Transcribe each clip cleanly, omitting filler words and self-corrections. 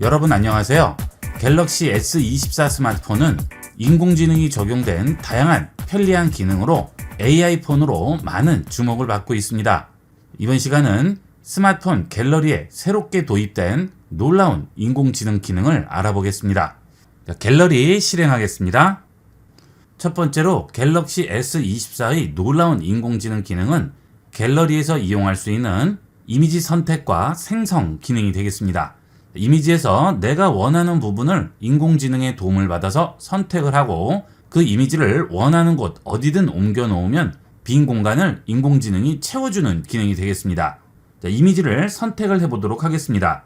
여러분 안녕하세요. 갤럭시 S24 스마트폰은 인공지능이 적용된 다양한 편리한 기능으로 AI 폰으로 많은 주목을 받고 있습니다. 이번 시간은 스마트폰 갤러리에 새롭게 도입된 놀라운 인공지능 기능을 알아보겠습니다. 갤러리 실행하겠습니다. 첫 번째로 갤럭시 S24의 놀라운 인공지능 기능은 갤러리에서 이용할 수 있는 이미지 선택과 생성 기능이 되겠습니다. 이미지에서 내가 원하는 부분을 인공지능의 도움을 받아서 선택을 하고 그 이미지를 원하는 곳 어디든 옮겨 놓으면 빈 공간을 인공지능이 채워주는 기능이 되겠습니다. 자, 이미지를 선택을 해보도록 하겠습니다.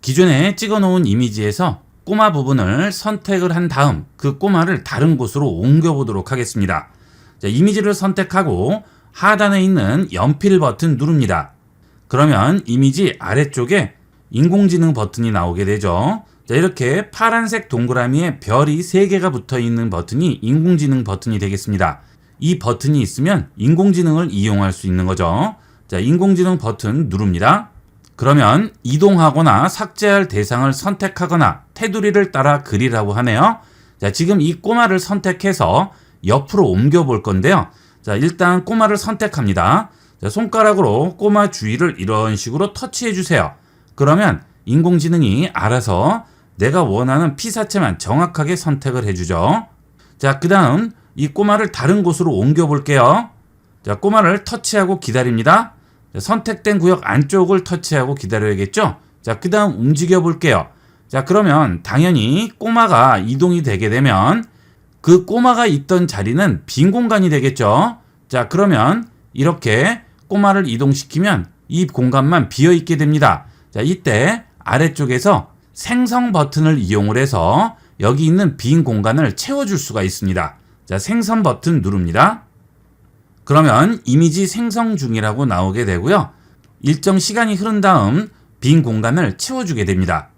기존에 찍어 놓은 이미지에서 꼬마 부분을 선택을 한 다음 그 꼬마를 다른 곳으로 옮겨 보도록 하겠습니다. 자, 이미지를 선택하고 하단에 있는 연필 버튼 누릅니다. 그러면 이미지 아래쪽에 인공지능 버튼이 나오게 되죠. 자, 이렇게 파란색 동그라미에 별이 3개가 붙어 있는 버튼이 인공지능 버튼이 되겠습니다. 이 버튼이 있으면 인공지능을 이용할 수 있는 거죠. 자, 인공지능 버튼 누릅니다. 그러면 이동하거나 삭제할 대상을 선택하거나 테두리를 따라 그리라고 하네요. 자, 지금 이 꼬마를 선택해서 옆으로 옮겨 볼 건데요. 자, 일단 꼬마를 선택합니다. 자, 손가락으로 꼬마 주위를 이런 식으로 터치해 주세요. 그러면 인공지능이 알아서 내가 원하는 피사체만 정확하게 선택을 해주죠. 자, 그 다음 이 꼬마를 다른 곳으로 옮겨 볼게요. 자, 꼬마를 터치하고 기다립니다. 자, 선택된 구역 안쪽을 터치하고 기다려야겠죠. 자, 그 다음 움직여 볼게요. 자, 그러면 당연히 꼬마가 이동이 되게 되면 그 꼬마가 있던 자리는 빈 공간이 되겠죠. 자, 그러면 이렇게 꼬마를 이동시키면 이 공간만 비어 있게 됩니다. 자, 이때 아래쪽에서 생성 버튼을 이용을 해서 여기 있는 빈 공간을 채워줄 수가 있습니다. 자, 생성 버튼 누릅니다. 그러면 이미지 생성 중이라고 나오게 되고요. 일정 시간이 흐른 다음 빈 공간을 채워주게 됩니다.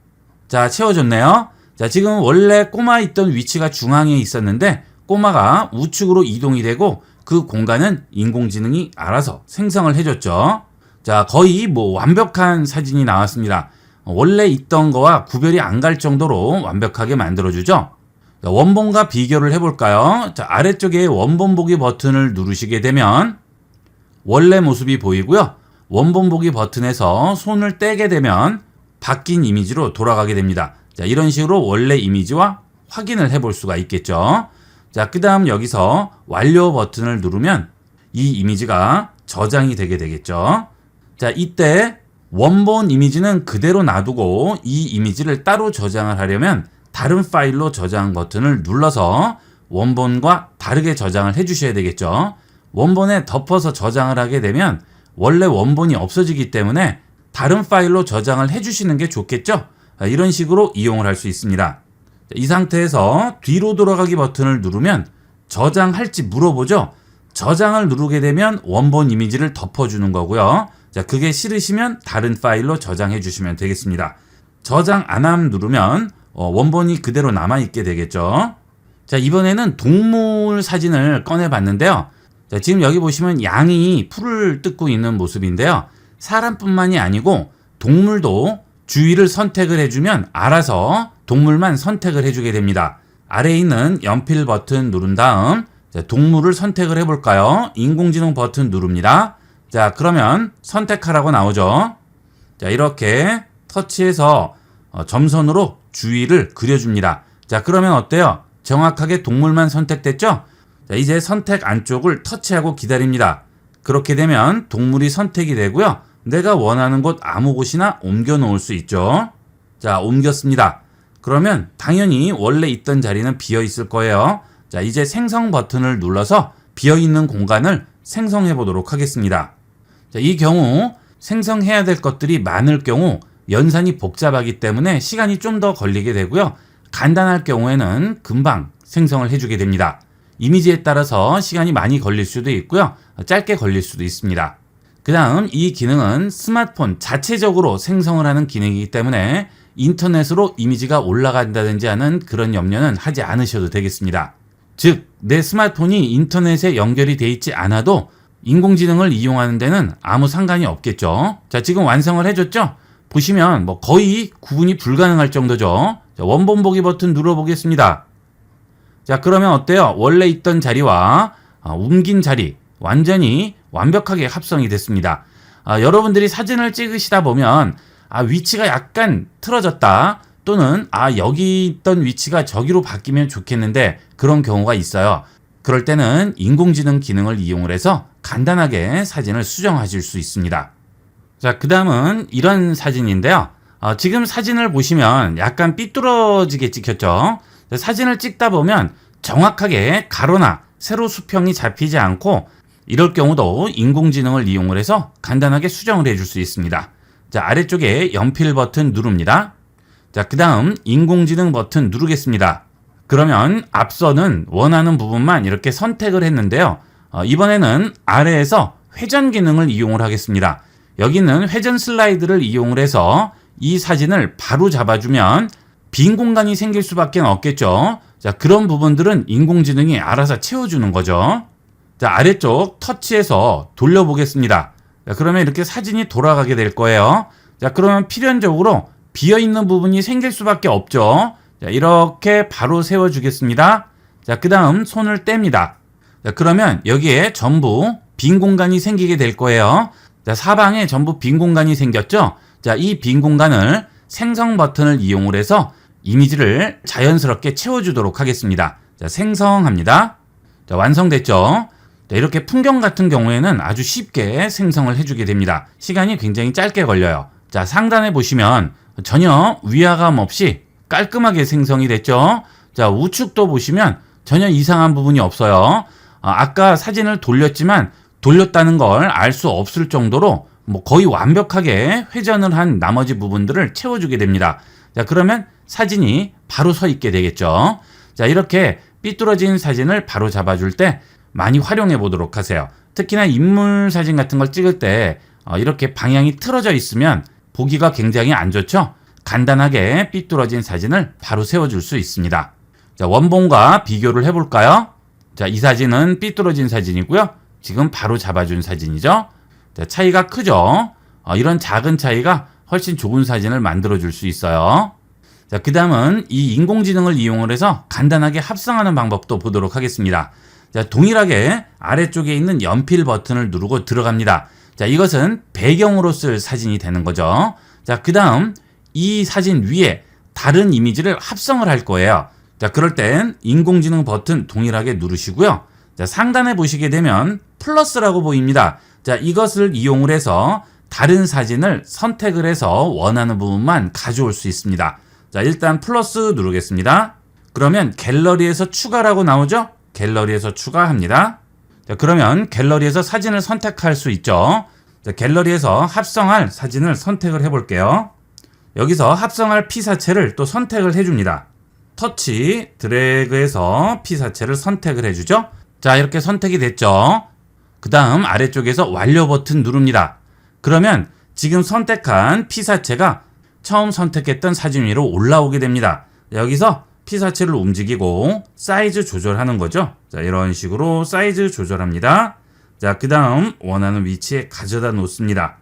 자, 채워졌네요. 자, 지금 원래 꼬마 있던 위치가 중앙에 있었는데 꼬마가 우측으로 이동이 되고 그 공간은 인공지능이 알아서 생성을 해줬죠. 자, 거의 완벽한 사진이 나왔습니다. 원래 있던 거와 구별이 안 갈 정도로 완벽하게 만들어주죠. 자, 원본과 비교를 해볼까요? 자, 아래쪽에 원본 보기 버튼을 누르시게 되면 원래 모습이 보이고요. 원본 보기 버튼에서 손을 떼게 되면 바뀐 이미지로 돌아가게 됩니다. 자, 이런 식으로 원래 이미지와 확인을 해볼 수가 있겠죠. 자, 그 다음 여기서 완료 버튼을 누르면 이 이미지가 저장이 되게 되겠죠. 자, 이때 원본 이미지는 그대로 놔두고 이 이미지를 따로 저장을 하려면 다른 파일로 저장 버튼을 눌러서 원본과 다르게 저장을 해주셔야 되겠죠. 원본에 덮어서 저장을 하게 되면 원래 원본이 없어지기 때문에 다른 파일로 저장을 해주시는 게 좋겠죠. 이런 식으로 이용을 할 수 있습니다. 이 상태에서 뒤로 돌아가기 버튼을 누르면 저장할지 물어보죠. 저장을 누르게 되면 원본 이미지를 덮어주는 거고요. 자, 그게 싫으시면 다른 파일로 저장해 주시면 되겠습니다. 저장 안 함 누르면 원본이 그대로 남아있게 되겠죠. 자, 이번에는 동물 사진을 꺼내 봤는데요. 자, 지금 여기 보시면 양이 풀을 뜯고 있는 모습인데요. 사람뿐만이 아니고 동물도 주위를 선택을 해주면 알아서 동물만 선택을 해주게 됩니다. 아래에 있는 연필 버튼 누른 다음 동물을 선택을 해볼까요? 인공지능 버튼 누릅니다. 자, 그러면 선택하라고 나오죠. 자, 이렇게 터치해서 점선으로 주위를 그려줍니다. 자, 그러면 어때요? 정확하게 동물만 선택됐죠? 자, 이제 선택 안쪽을 터치하고 기다립니다. 그렇게 되면 동물이 선택이 되고요. 내가 원하는 곳 아무 곳이나 옮겨 놓을 수 있죠. 자, 옮겼습니다. 그러면 당연히 원래 있던 자리는 비어 있을 거예요. 자, 이제 생성 버튼을 눌러서 비어 있는 공간을 생성해 보도록 하겠습니다. 자, 이 경우 생성해야 될 것들이 많을 경우 연산이 복잡하기 때문에 시간이 좀 더 걸리게 되고요. 간단할 경우에는 금방 생성을 해주게 됩니다. 이미지에 따라서 시간이 많이 걸릴 수도 있고요. 짧게 걸릴 수도 있습니다. 그 다음 이 기능은 스마트폰 자체적으로 생성을 하는 기능이기 때문에 인터넷으로 이미지가 올라간다든지 하는 그런 염려는 하지 않으셔도 되겠습니다. 즉, 내 스마트폰이 인터넷에 연결이 돼 있지 않아도 인공지능을 이용하는 데는 아무 상관이 없겠죠. 자, 지금 완성을 해줬죠? 보시면 뭐 거의 구분이 불가능할 정도죠. 자, 원본 보기 버튼 눌러보겠습니다. 자, 그러면 어때요? 원래 있던 자리와 옮긴 자리 완전히 완벽하게 합성이 됐습니다. 여러분들이 사진을 찍으시다 보면 위치가 약간 틀어졌다, 또는 여기 있던 위치가 저기로 바뀌면 좋겠는데 그런 경우가 있어요. 그럴 때는 인공지능 기능을 이용을 해서 간단하게 사진을 수정하실 수 있습니다. 자, 그 다음은 이런 사진인데요. 지금 사진을 보시면 약간 삐뚤어지게 찍혔죠. 사진을 찍다 보면 정확하게 가로나 세로 수평이 잡히지 않고 이럴 경우도 인공지능을 이용을 해서 간단하게 수정을 해줄 수 있습니다. 자, 아래쪽에 연필 버튼 누릅니다. 자, 그 다음 인공지능 버튼 누르겠습니다. 그러면 앞서는 원하는 부분만 이렇게 선택을 했는데요. 이번에는 아래에서 회전 기능을 이용을 하겠습니다. 여기는 회전 슬라이드를 이용을 해서 이 사진을 바로 잡아주면 빈 공간이 생길 수밖에 없겠죠. 자, 그런 부분들은 인공지능이 알아서 채워주는 거죠. 자, 아래쪽 터치해서 돌려보겠습니다. 자, 그러면 이렇게 사진이 돌아가게 될 거예요. 자, 그러면 필연적으로 비어있는 부분이 생길 수밖에 없죠. 자, 이렇게 바로 세워주겠습니다. 자, 그 다음 손을 뗍니다. 자, 그러면 여기에 전부 빈 공간이 생기게 될 거예요. 자, 사방에 전부 빈 공간이 생겼죠. 자, 이 빈 공간을 생성 버튼을 이용을 해서 이미지를 자연스럽게 채워주도록 하겠습니다. 자, 생성합니다. 자, 완성됐죠. 자, 이렇게 풍경 같은 경우에는 아주 쉽게 생성을 해주게 됩니다. 시간이 굉장히 짧게 걸려요. 자, 상단에 보시면 전혀 위화감 없이 깔끔하게 생성이 됐죠. 자, 우측도 보시면 전혀 이상한 부분이 없어요. 아까 사진을 돌렸지만 돌렸다는 걸 알 수 없을 정도로 거의 완벽하게 회전을 한 나머지 부분들을 채워주게 됩니다. 자, 그러면 사진이 바로 서 있게 되겠죠. 자, 이렇게 삐뚤어진 사진을 바로 잡아줄 때 많이 활용해 보도록 하세요. 특히나 인물 사진 같은 걸 찍을 때 이렇게 방향이 틀어져 있으면 보기가 굉장히 안 좋죠. 간단하게 삐뚤어진 사진을 바로 세워줄 수 있습니다. 자, 원본과 비교를 해볼까요? 자, 이 사진은 삐뚤어진 사진이고요. 지금 바로 잡아준 사진이죠. 자, 차이가 크죠. 이런 작은 차이가 훨씬 좋은 사진을 만들어줄 수 있어요. 자, 그 다음은 이 인공지능을 이용을 해서 간단하게 합성하는 방법도 보도록 하겠습니다. 자, 동일하게 아래쪽에 있는 연필 버튼을 누르고 들어갑니다. 자, 이것은 배경으로 쓸 사진이 되는 거죠. 자, 그 다음 이 사진 위에 다른 이미지를 합성을 할 거예요. 자, 그럴 땐 인공지능 버튼 동일하게 누르시고요. 자, 상단에 보시게 되면 플러스라고 보입니다. 자, 이것을 이용을 해서 다른 사진을 선택을 해서 원하는 부분만 가져올 수 있습니다. 자, 일단 플러스 누르겠습니다. 그러면 갤러리에서 추가라고 나오죠? 갤러리에서 추가합니다. 자, 그러면 갤러리에서 사진을 선택할 수 있죠. 자, 갤러리에서 합성할 사진을 선택을 해볼게요. 여기서 합성할 피사체를 또 선택을 해줍니다. 터치, 드래그해서 피사체를 선택을 해주죠. 자, 이렇게 선택이 됐죠. 그 다음 아래쪽에서 완료 버튼 누릅니다. 그러면 지금 선택한 피사체가 처음 선택했던 사진 위로 올라오게 됩니다. 여기서 피사체를 움직이고 사이즈 조절하는 거죠. 자, 이런 식으로 사이즈 조절합니다. 자, 그 다음 원하는 위치에 가져다 놓습니다.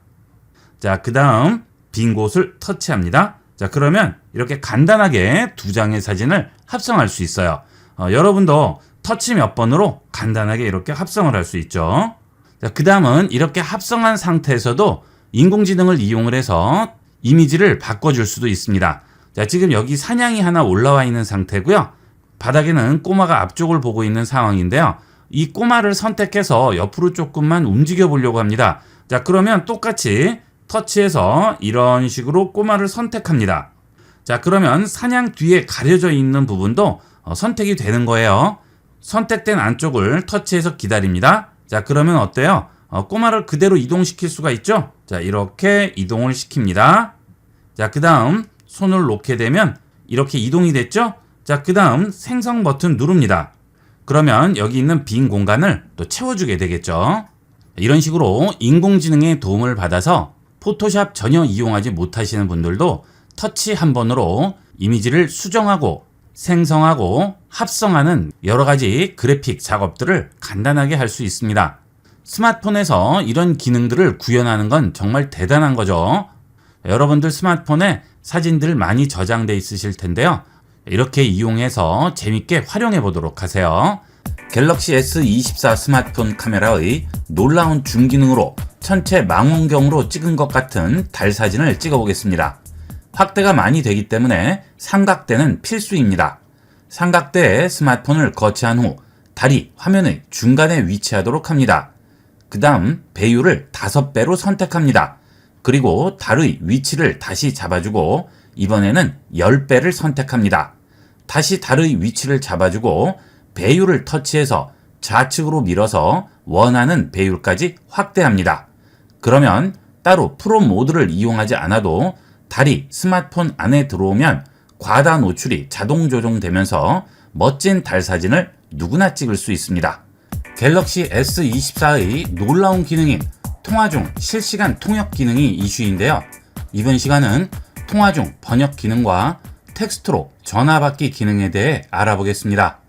자, 그 다음 빈 곳을 터치합니다. 자, 그러면 이렇게 간단하게 두 장의 사진을 합성할 수 있어요. 여러분도 터치 몇 번으로 간단하게 이렇게 합성을 할 수 있죠. 자, 그 다음은 이렇게 합성한 상태에서도 인공지능을 이용을 해서 이미지를 바꿔줄 수도 있습니다. 자, 지금 여기 사냥이 하나 올라와 있는 상태고요. 바닥에는 꼬마가 앞쪽을 보고 있는 상황인데요. 이 꼬마를 선택해서 옆으로 조금만 움직여 보려고 합니다. 자, 그러면 똑같이 터치해서 이런 식으로 꼬마를 선택합니다. 자, 그러면 사냥 뒤에 가려져 있는 부분도 선택이 되는 거예요. 선택된 안쪽을 터치해서 기다립니다. 자, 그러면 어때요? 꼬마를 그대로 이동시킬 수가 있죠? 자, 이렇게 이동을 시킵니다. 자, 그 다음 손을 놓게 되면 이렇게 이동이 됐죠? 자, 그 다음 생성 버튼 누릅니다. 그러면 여기 있는 빈 공간을 또 채워주게 되겠죠. 이런 식으로 인공지능의 도움을 받아서 포토샵 전혀 이용하지 못하시는 분들도 터치 한 번으로 이미지를 수정하고 생성하고 합성하는 여러 가지 그래픽 작업들을 간단하게 할 수 있습니다. 스마트폰에서 이런 기능들을 구현하는 건 정말 대단한 거죠. 여러분들 스마트폰에 사진들 많이 저장돼 있으실 텐데요. 이렇게 이용해서 재밌게 활용해 보도록 하세요. 갤럭시 S24 스마트폰 카메라의 놀라운 줌 기능으로 전체 망원경으로 찍은 것 같은 달 사진을 찍어 보겠습니다. 확대가 많이 되기 때문에 삼각대는 필수입니다. 삼각대에 스마트폰을 거치한 후 달이 화면의 중간에 위치하도록 합니다. 그 다음 배율을 5배로 선택합니다. 그리고 달의 위치를 다시 잡아주고 이번에는 10배를 선택합니다. 다시 달의 위치를 잡아주고 배율을 터치해서 좌측으로 밀어서 원하는 배율까지 확대합니다. 그러면 따로 프로 모드를 이용하지 않아도 달이 스마트폰 안에 들어오면 과다 노출이 자동 조정되면서 멋진 달 사진을 누구나 찍을 수 있습니다. 갤럭시 S24의 놀라운 기능인 통화 중 실시간 통역 기능이 이슈인데요. 이번 시간은 통화 중 번역 기능과 텍스트로 전화 받기 기능에 대해 알아보겠습니다.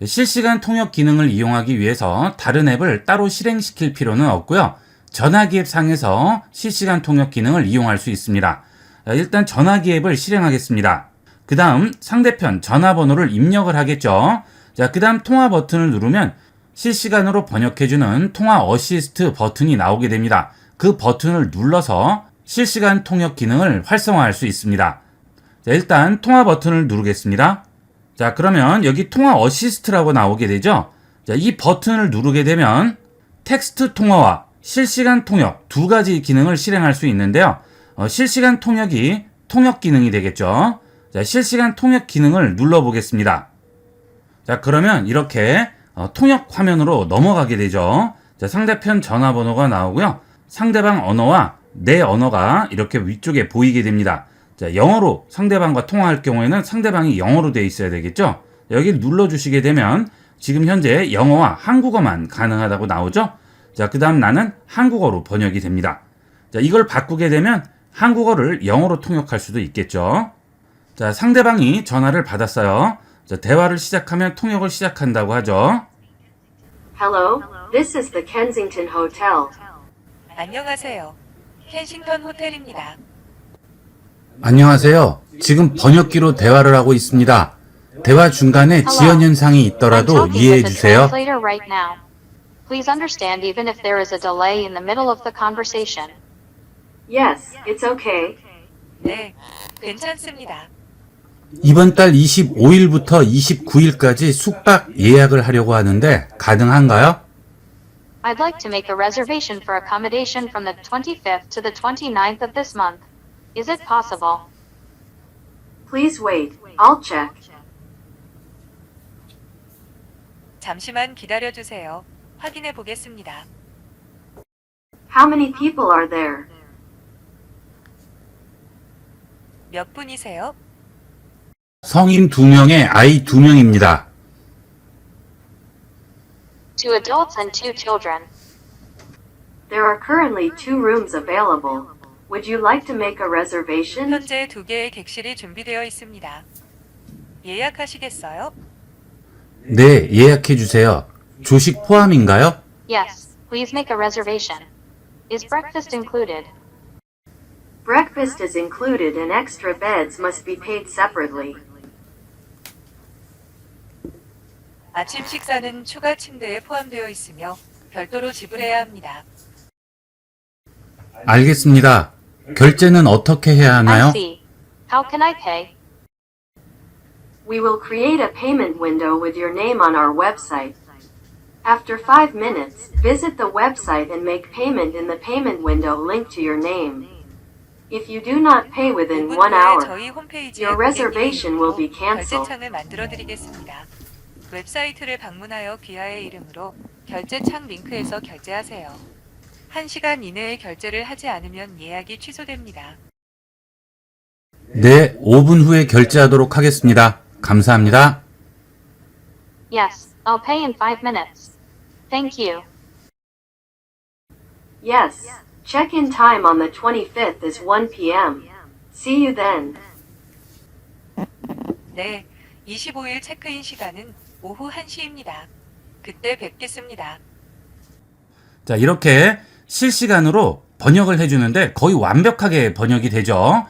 실시간 통역 기능을 이용하기 위해서 다른 앱을 따로 실행시킬 필요는 없고요. 전화기 앱 상에서 실시간 통역 기능을 이용할 수 있습니다. 일단 전화기 앱을 실행하겠습니다. 그 다음 상대편 전화번호를 입력을 하겠죠. 자, 그 다음 통화 버튼을 누르면 실시간으로 번역해주는 통화 어시스트 버튼이 나오게 됩니다. 그 버튼을 눌러서 실시간 통역 기능을 활성화할 수 있습니다. 자, 일단 통화 버튼을 누르겠습니다. 자, 그러면 여기 통화 어시스트라고 나오게 되죠. 자, 이 버튼을 누르게 되면 텍스트 통화와 실시간 통역 두 가지 기능을 실행할 수 있는데요. 실시간 통역이 통역 기능이 되겠죠. 자, 실시간 통역 기능을 눌러보겠습니다. 자, 그러면 이렇게 통역 화면으로 넘어가게 되죠. 자, 상대편 전화번호가 나오고요. 상대방 언어와 내 언어가 이렇게 위쪽에 보이게 됩니다. 자, 영어로 상대방과 통화할 경우에는 상대방이 영어로 되어 있어야 되겠죠. 여기를 눌러주시게 되면 지금 현재 영어와 한국어만 가능하다고 나오죠. 자, 그 다음 나는 한국어로 번역이 됩니다. 자, 이걸 바꾸게 되면 한국어를 영어로 통역할 수도 있겠죠. 자, 상대방이 전화를 받았어요. 자, 대화를 시작하면 통역을 시작한다고 하죠. Hello, this is the Kensington Hotel. 안녕하세요. 켄싱턴 호텔입니다. 안녕하세요. 지금 번역기로 대화를 하고 있습니다. 대화 중간에 지연 현상이 있더라도 이해해 주세요. Right now. Please understand even if there is a delay in the middle of the conversation. Yes, it's okay. 네, 괜찮습니다. 이번 달 25일부터 29일까지 숙박 예약을 하려고 하는데 가능한가요? I'd like to make a reservation for accommodation from the 25th to the 29th of this month. Is it possible? Please wait, I'll check. 잠시만 기다려 주세요. 확인해 보겠습니다. How many people are there? 몇 분이세요? 성인 2명에 아이 2명입니다. Two adults and two children. There are currently 2 rooms available. Would you like to make a reservation? 현재 2개의 객실이 준비되어 있습니다. 예약하시겠어요? 네, 예약해 주세요. 조식 포함인가요? Yes, please make a reservation. Is breakfast included? Breakfast is included and extra beds must be paid separately. 아침 식사는 추가 침대에 포함되어 있으며 별도로 지불해야 합니다. 알겠습니다. 결제는 어떻게 해야 하나요? I see. How can I pay? We will create a payment window with your name on our website. After 5 minutes, visit the website and make payment in the payment window linked to your name. If you do not pay within 1 hour, 저희 홈페이지에 your reservation will be canceled. 결제창을 만들어 드리겠습니다. 웹사이트를 방문하여 귀하의 이름으로 결제창 링크에서 결제하세요. 1시간 이내에 결제를 하지 않으면 예약이 취소됩니다. 네, 5분 후에 결제하도록 하겠습니다. 감사합니다. Yes, I'll pay in 5 minutes. Thank you. Yes, check-in time on the 25th is 1 p.m. See you then. 네, 25일 체크인 시간은 오후 1시입니다. 그때 뵙겠습니다. 자, 이렇게 실시간으로 번역을 해주는데 거의 완벽하게 번역이 되죠.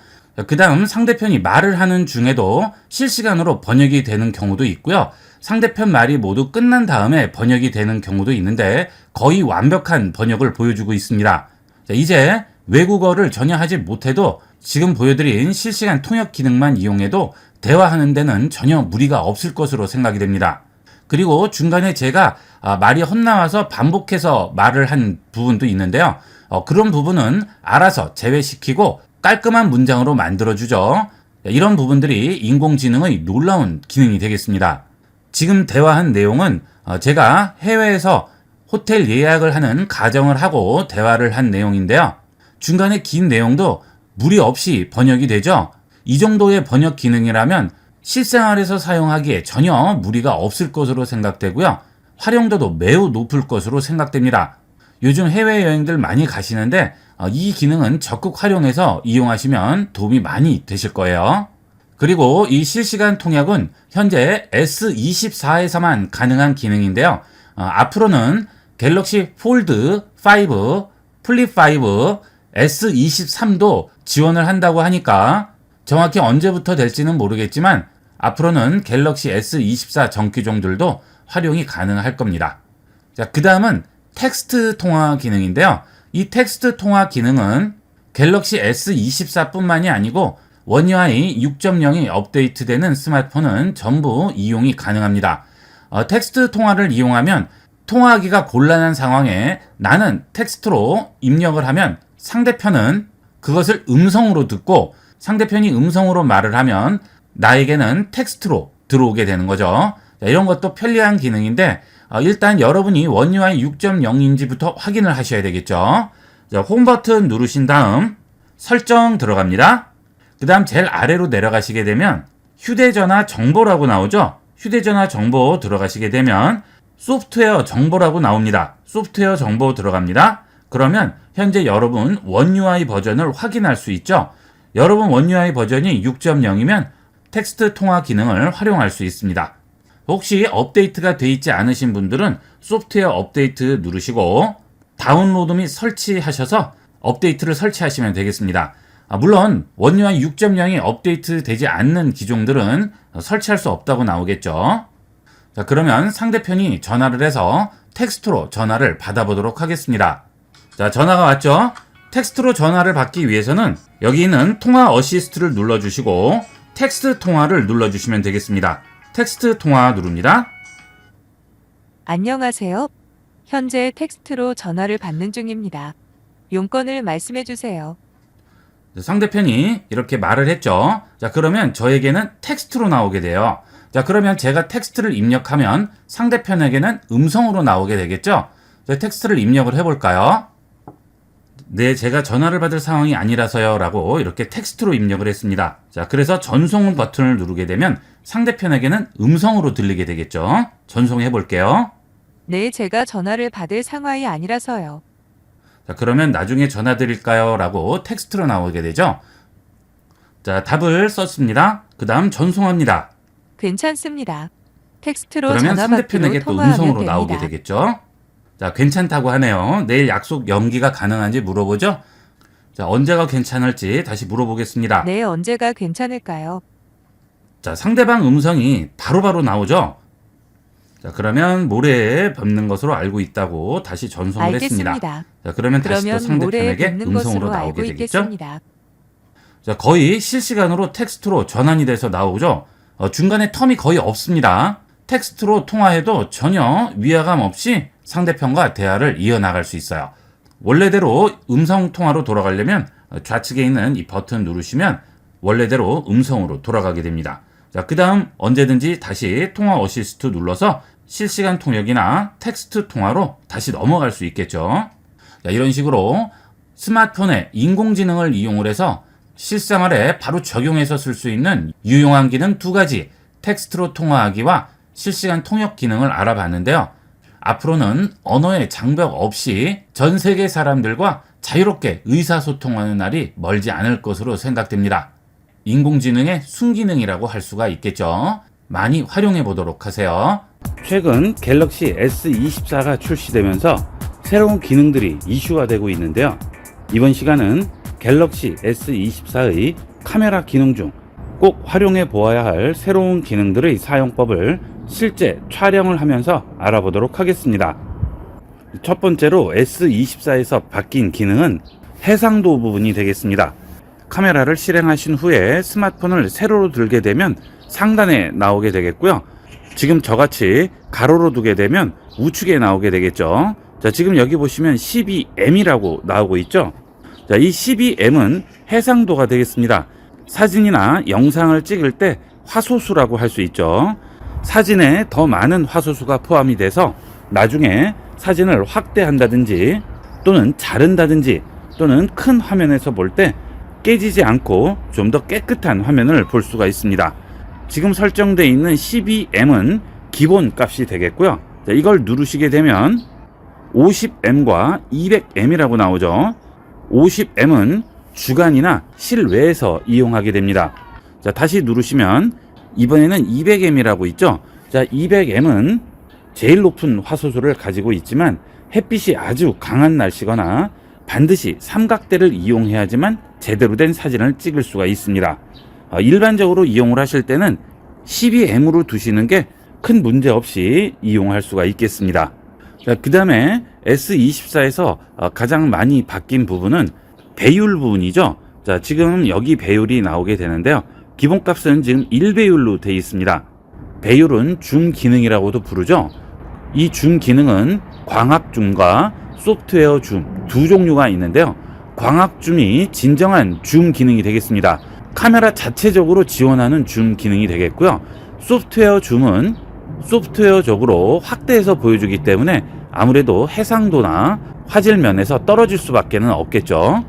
그 다음 상대편이 말을 하는 중에도 실시간으로 번역이 되는 경우도 있고요. 상대편 말이 모두 끝난 다음에 번역이 되는 경우도 있는데 거의 완벽한 번역을 보여주고 있습니다. 자, 이제 외국어를 전혀 하지 못해도 지금 보여드린 실시간 통역 기능만 이용해도 대화하는 데는 전혀 무리가 없을 것으로 생각이 됩니다. 그리고 중간에 제가 말이 헛나와서 반복해서 말을 한 부분도 있는데요. 그런 부분은 알아서 제외시키고 깔끔한 문장으로 만들어주죠. 이런 부분들이 인공지능의 놀라운 기능이 되겠습니다. 지금 대화한 내용은 제가 해외에서 호텔 예약을 하는 가정을 하고 대화를 한 내용인데요. 중간에 긴 내용도 무리 없이 번역이 되죠. 이 정도의 번역 기능이라면 실생활에서 사용하기에 전혀 무리가 없을 것으로 생각되고요. 활용도도 매우 높을 것으로 생각됩니다. 요즘 해외여행들 많이 가시는데 이 기능은 적극 활용해서 이용하시면 도움이 많이 되실 거예요. 그리고 이 실시간 통역은 현재 S24에서만 가능한 기능인데요. 앞으로는 갤럭시 폴드 5, 플립 5, S23도 지원을 한다고 하니까 정확히 언제부터 될지는 모르겠지만 앞으로는 갤럭시 S24 전기종들도 활용이 가능할 겁니다. 자, 그 다음은 텍스트 통화 기능인데요. 이 텍스트 통화 기능은 갤럭시 S24뿐만이 아니고 원 UI 6.0이 업데이트되는 스마트폰은 전부 이용이 가능합니다. 텍스트 통화를 이용하면 통화하기가 곤란한 상황에 나는 텍스트로 입력을 하면 상대편은 그것을 음성으로 듣고 상대편이 음성으로 말을 하면 나에게는 텍스트로 들어오게 되는 거죠. 자, 이런 것도 편리한 기능인데 일단 여러분이 원 UI 6.0인지부터 확인을 하셔야 되겠죠. 자, 홈 버튼 누르신 다음 설정 들어갑니다. 그 다음 제일 아래로 내려가시게 되면 휴대전화 정보라고 나오죠. 휴대전화 정보 들어가시게 되면 소프트웨어 정보라고 나옵니다. 소프트웨어 정보 들어갑니다. 그러면 현재 여러분 원 UI 버전을 확인할 수 있죠. 여러분 원 UI 버전이 6.0이면 텍스트 통화 기능을 활용할 수 있습니다. 혹시 업데이트가 돼 있지 않으신 분들은 소프트웨어 업데이트 누르시고 다운로드 및 설치하셔서 업데이트를 설치하시면 되겠습니다. 물론 원 UI 6.0이 업데이트 되지 않는 기종들은 설치할 수 없다고 나오겠죠. 자, 그러면 상대편이 전화를 해서 텍스트로 전화를 받아보도록 하겠습니다. 자, 전화가 왔죠? 텍스트로 전화를 받기 위해서는 여기 있는 통화 어시스트를 눌러주시고 텍스트 통화를 눌러주시면 되겠습니다. 텍스트 통화 누릅니다. 안녕하세요. 현재 텍스트로 전화를 받는 중입니다. 용건을 말씀해 주세요. 상대편이 이렇게 말을 했죠. 자, 그러면 저에게는 텍스트로 나오게 돼요. 자, 그러면 제가 텍스트를 입력하면 상대편에게는 음성으로 나오게 되겠죠. 자, 텍스트를 입력을 해볼까요? 네, 제가 전화를 받을 상황이 아니라서요 라고 이렇게 텍스트로 입력을 했습니다. 자, 그래서 전송 버튼을 누르게 되면 상대편에게는 음성으로 들리게 되겠죠. 전송해 볼게요. 네, 제가 전화를 받을 상황이 아니라서요. 자, 그러면 나중에 전화 드릴까요? 라고 텍스트로 나오게 되죠. 자, 답을 썼습니다. 그 다음 전송합니다. 괜찮습니다. 텍스트로 그러면 전화 상대편에게 받기로 또 통화하면 음성으로 됩니다. 나오게 되겠죠. 자, 괜찮다고 하네요. 내일 약속 연기가 가능한지 물어보죠. 자, 언제가 괜찮을지 다시 물어보겠습니다. 네, 언제가 괜찮을까요? 자, 상대방 음성이 바로바로 나오죠. 자, 그러면 모래에 밟는 것으로 알고 있다고 다시 전송을 했습니다. 알겠습니다. 자, 그러면 다시 또 그러면 모래에 상대편에게 밟는 음성으로 것으로 나오게 알고 되겠죠. 있겠습니다. 자, 거의 실시간으로 텍스트로 전환이 돼서 나오죠. 중간에 텀이 거의 없습니다. 텍스트로 통화해도 전혀 위화감 없이 상대편과 대화를 이어나갈 수 있어요. 원래대로 음성 통화로 돌아가려면 좌측에 있는 이 버튼 누르시면 원래대로 음성으로 돌아가게 됩니다. 자, 그 다음 언제든지 다시 통화 어시스트 눌러서 실시간 통역이나 텍스트 통화로 다시 넘어갈 수 있겠죠. 자, 이런 식으로 스마트폰에 인공지능을 이용을 해서 실생활에 바로 적용해서 쓸 수 있는 유용한 기능 두 가지, 텍스트로 통화하기와 실시간 통역 기능을 알아봤는데요. 앞으로는 언어의 장벽 없이 전 세계 사람들과 자유롭게 의사소통하는 날이 멀지 않을 것으로 생각됩니다. 인공지능의 순기능이라고 할 수가 있겠죠. 많이 활용해 보도록 하세요. 최근 갤럭시 S24가 출시되면서 새로운 기능들이 이슈화되고 있는데요. 이번 시간은 갤럭시 S24의 카메라 기능 중 꼭 활용해 보아야 할 새로운 기능들의 사용법을 실제 촬영을 하면서 알아보도록 하겠습니다. 첫 번째로 S24에서 바뀐 기능은 해상도 부분이 되겠습니다. 카메라를 실행하신 후에 스마트폰을 세로로 들게 되면 상단에 나오게 되겠고요. 지금 저같이 가로로 두게 되면 우측에 나오게 되겠죠. 자, 지금 여기 보시면 12M이라고 나오고 있죠. 자, 이 12M은 해상도가 되겠습니다. 사진이나 영상을 찍을 때 화소수라고 할 수 있죠. 사진에 더 많은 화소수가 포함이 돼서 나중에 사진을 확대한다든지 또는 자른다든지 또는 큰 화면에서 볼 때 깨지지 않고 좀 더 깨끗한 화면을 볼 수가 있습니다. 지금 설정되어 있는 12M은 기본 값이 되겠고요. 자, 이걸 누르시게 되면 50M과 200M이라고 나오죠. 50M은 주간이나 실외에서 이용하게 됩니다. 자, 다시 누르시면 이번에는 200M이라고 있죠. 자, 200M은 제일 높은 화소수를 가지고 있지만 햇빛이 아주 강한 날씨거나 반드시 삼각대를 이용해야지만 제대로 된 사진을 찍을 수가 있습니다. 일반적으로 이용을 하실 때는 12M으로 두시는 게 큰 문제 없이 이용할 수가 있겠습니다. 그 다음에 S24에서 가장 많이 바뀐 부분은 배율 부분이죠. 자, 지금 여기 배율이 나오게 되는데요. 기본값은 지금 1배율로 되어 있습니다. 배율은 줌 기능이라고도 부르죠. 이 줌 기능은 광학 줌과 소프트웨어 줌 두 종류가 있는데요. 광학 줌이 진정한 줌 기능이 되겠습니다. 카메라 자체적으로 지원하는 줌 기능이 되겠고요. 소프트웨어 줌은 소프트웨어적으로 확대해서 보여주기 때문에 아무래도 해상도나 화질 면에서 떨어질 수밖에 없겠죠.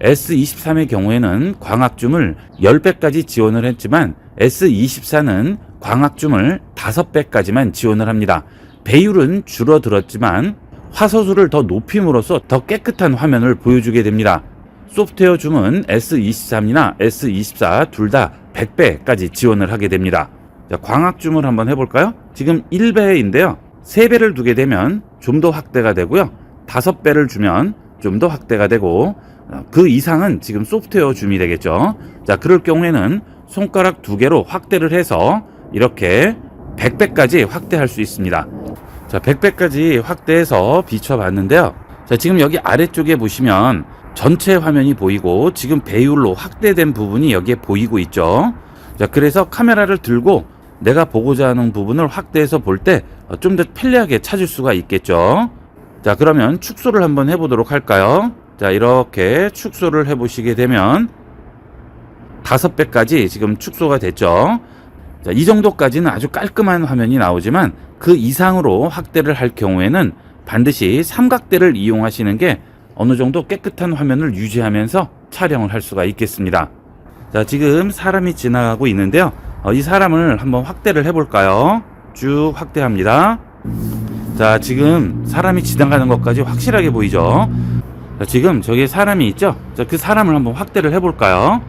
S23의 경우에는 광학줌을 10배까지 지원을 했지만 S24는 광학줌을 5배까지만 지원을 합니다. 배율은 줄어들었지만 화소수를 더 높임으로써 더 깨끗한 화면을 보여주게 됩니다. 소프트웨어 줌은 S23이나 S24 둘 다 100배까지 지원을 하게 됩니다. 자, 광학줌을 한번 해볼까요? 지금 1배인데요. 3배를 두게 되면 좀 더 확대가 되고요. 5배를 주면 좀 더 확대가 되고 그 이상은 지금 소프트웨어 줌이 되겠죠. 자, 그럴 경우에는 손가락 2개로 확대를 해서 이렇게 100배까지 확대할 수 있습니다. 자, 100배까지 확대해서 비춰봤는데요. 자, 지금 여기 아래쪽에 보시면 전체 화면이 보이고 지금 배율로 확대된 부분이 여기에 보이고 있죠. 자, 그래서 카메라를 들고 내가 보고자 하는 부분을 확대해서 볼 때 좀 더 편리하게 찾을 수가 있겠죠. 자, 그러면 축소를 한번 해보도록 할까요? 자, 이렇게 축소를 해보시게 되면 5배까지 지금 축소가 됐죠. 자, 이 정도까지는 아주 깔끔한 화면이 나오지만 그 이상으로 확대를 할 경우에는 반드시 삼각대를 이용하시는 게 어느 정도 깨끗한 화면을 유지하면서 촬영을 할 수가 있겠습니다. 자, 지금 사람이 지나가고 있는데요. 이 사람을 한번 확대를 해볼까요? 쭉 확대합니다. 자, 지금 사람이 지나가는 것까지 확실하게 보이죠? 자, 지금 저기에 사람이 있죠? 자, 그 사람을 한번 확대를 해볼까요?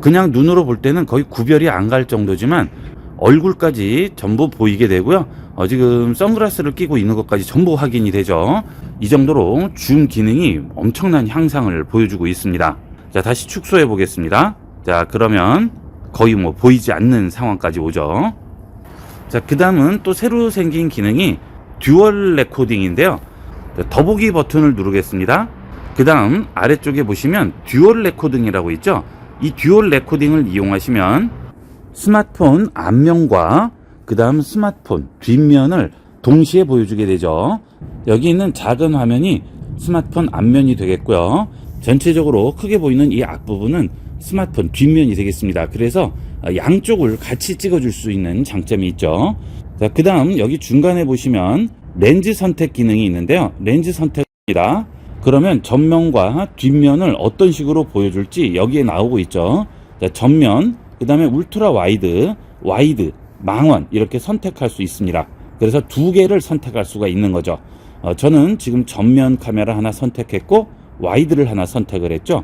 그냥 눈으로 볼 때는 거의 구별이 안 갈 정도지만 얼굴까지 전부 보이게 되고요. 지금 선글라스를 끼고 있는 것까지 전부 확인이 되죠. 이 정도로 줌 기능이 엄청난 향상을 보여주고 있습니다. 자, 다시 축소해 보겠습니다. 자, 그러면 거의 뭐 보이지 않는 상황까지 오죠. 자, 그 다음은 또 새로 생긴 기능이 듀얼 레코딩인데요. 자, 더보기 버튼을 누르겠습니다. 그 다음 아래쪽에 보시면 듀얼 레코딩이라고 있죠. 이 듀얼 레코딩을 이용하시면 스마트폰 앞면과 그 다음 스마트폰 뒷면을 동시에 보여주게 되죠. 여기 있는 작은 화면이 스마트폰 앞면이 되겠고요. 전체적으로 크게 보이는 이 앞부분은 스마트폰 뒷면이 되겠습니다. 그래서 양쪽을 같이 찍어줄 수 있는 장점이 있죠. 자, 그 다음 여기 중간에 보시면 렌즈 선택 기능이 있는데요. 렌즈 선택입니다. 그러면 전면과 뒷면을 어떤 식으로 보여줄지 여기에 나오고 있죠. 자, 전면, 그 다음에 울트라 와이드, 와이드, 망원 이렇게 선택할 수 있습니다. 그래서 2개를 선택할 수가 있는 거죠. 저는 지금 전면 카메라 하나 선택했고 와이드를 하나 선택을 했죠.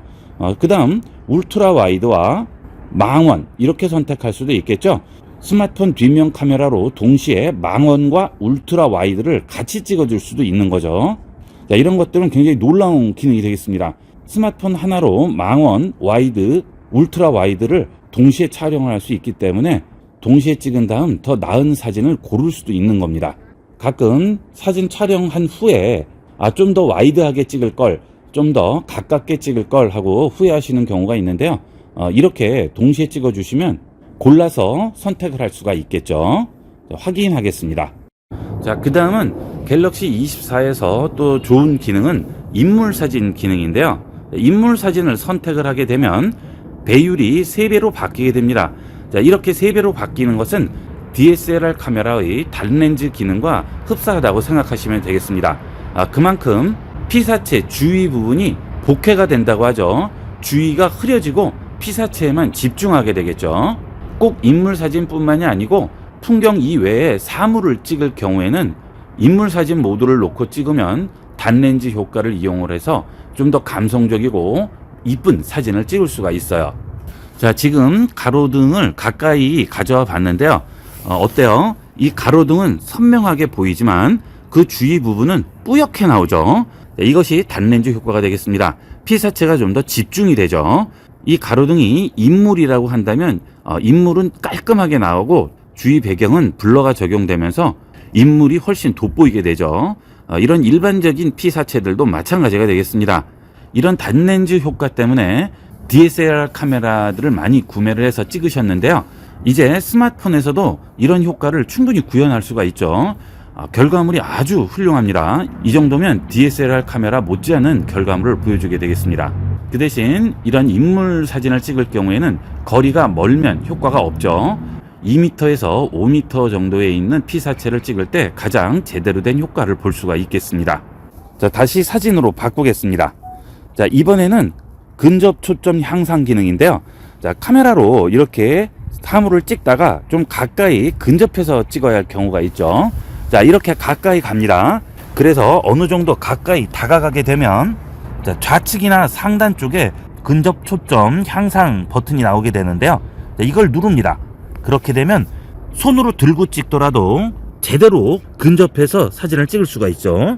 그 다음 울트라 와이드와 망원 이렇게 선택할 수도 있겠죠. 스마트폰 뒷면 카메라로 동시에 망원과 울트라 와이드를 같이 찍어줄 수도 있는 거죠. 자, 이런 것들은 굉장히 놀라운 기능이 되겠습니다. 스마트폰 하나로 망원, 와이드, 울트라 와이드를 동시에 촬영을 할 수 있기 때문에 동시에 찍은 다음 더 나은 사진을 고를 수도 있는 겁니다. 가끔 사진 촬영한 후에 좀 더 와이드하게 찍을 걸, 좀 더 가깝게 찍을 걸 하고 후회하시는 경우가 있는데요. 이렇게 동시에 찍어주시면 골라서 선택을 할 수가 있겠죠. 확인하겠습니다. 자, 그 다음은 갤럭시 24에서 또 좋은 기능은 인물 사진 기능인데요. 인물 사진을 선택을 하게 되면 배율이 3배로 바뀌게 됩니다. 자, 이렇게 3배로 바뀌는 것은 DSLR 카메라의 단렌즈 기능과 흡사하다고 생각하시면 되겠습니다. 그만큼 피사체 주위 부분이 복회가 된다고 하죠. 주위가 흐려지고 피사체에만 집중하게 되겠죠. 꼭 인물 사진뿐만이 아니고 풍경 이외에 사물을 찍을 경우에는 인물 사진 모드를 놓고 찍으면 단렌즈 효과를 이용을 해서 좀 더 감성적이고 이쁜 사진을 찍을 수가 있어요. 자, 지금 가로등을 가까이 가져와 봤는데요. 어때요? 이 가로등은 선명하게 보이지만 그 주위 부분은 뿌옇게 나오죠. 이것이 단렌즈 효과가 되겠습니다. 피사체가 좀 더 집중이 되죠. 이 가로등이 인물이라고 한다면 인물은 깔끔하게 나오고 주위 배경은 블러가 적용되면서 인물이 훨씬 돋보이게 되죠. 이런 일반적인 피사체들도 마찬가지가 되겠습니다. 이런 단렌즈 효과 때문에 DSLR 카메라들을 많이 구매를 해서 찍으셨는데요. 이제 스마트폰에서도 이런 효과를 충분히 구현할 수가 있죠. 결과물이 아주 훌륭합니다. 이 정도면 DSLR 카메라 못지않은 결과물을 보여주게 되겠습니다. 그 대신 이런 인물 사진을 찍을 경우에는 거리가 멀면 효과가 없죠. 2m에서 5m 정도에 있는 피사체를 찍을 때 가장 제대로 된 효과를 볼 수가 있겠습니다. 자, 다시 사진으로 바꾸겠습니다. 자, 이번에는 근접 초점 향상 기능인데요. 자, 카메라로 이렇게 사물을 찍다가 좀 가까이 근접해서 찍어야 할 경우가 있죠. 자, 이렇게 가까이 갑니다. 그래서 어느 정도 가까이 다가가게 되면 자, 좌측이나 상단 쪽에 근접 초점 향상 버튼이 나오게 되는데요. 자, 이걸 누릅니다. 그렇게 되면 손으로 들고 찍더라도 제대로 근접해서 사진을 찍을 수가 있죠.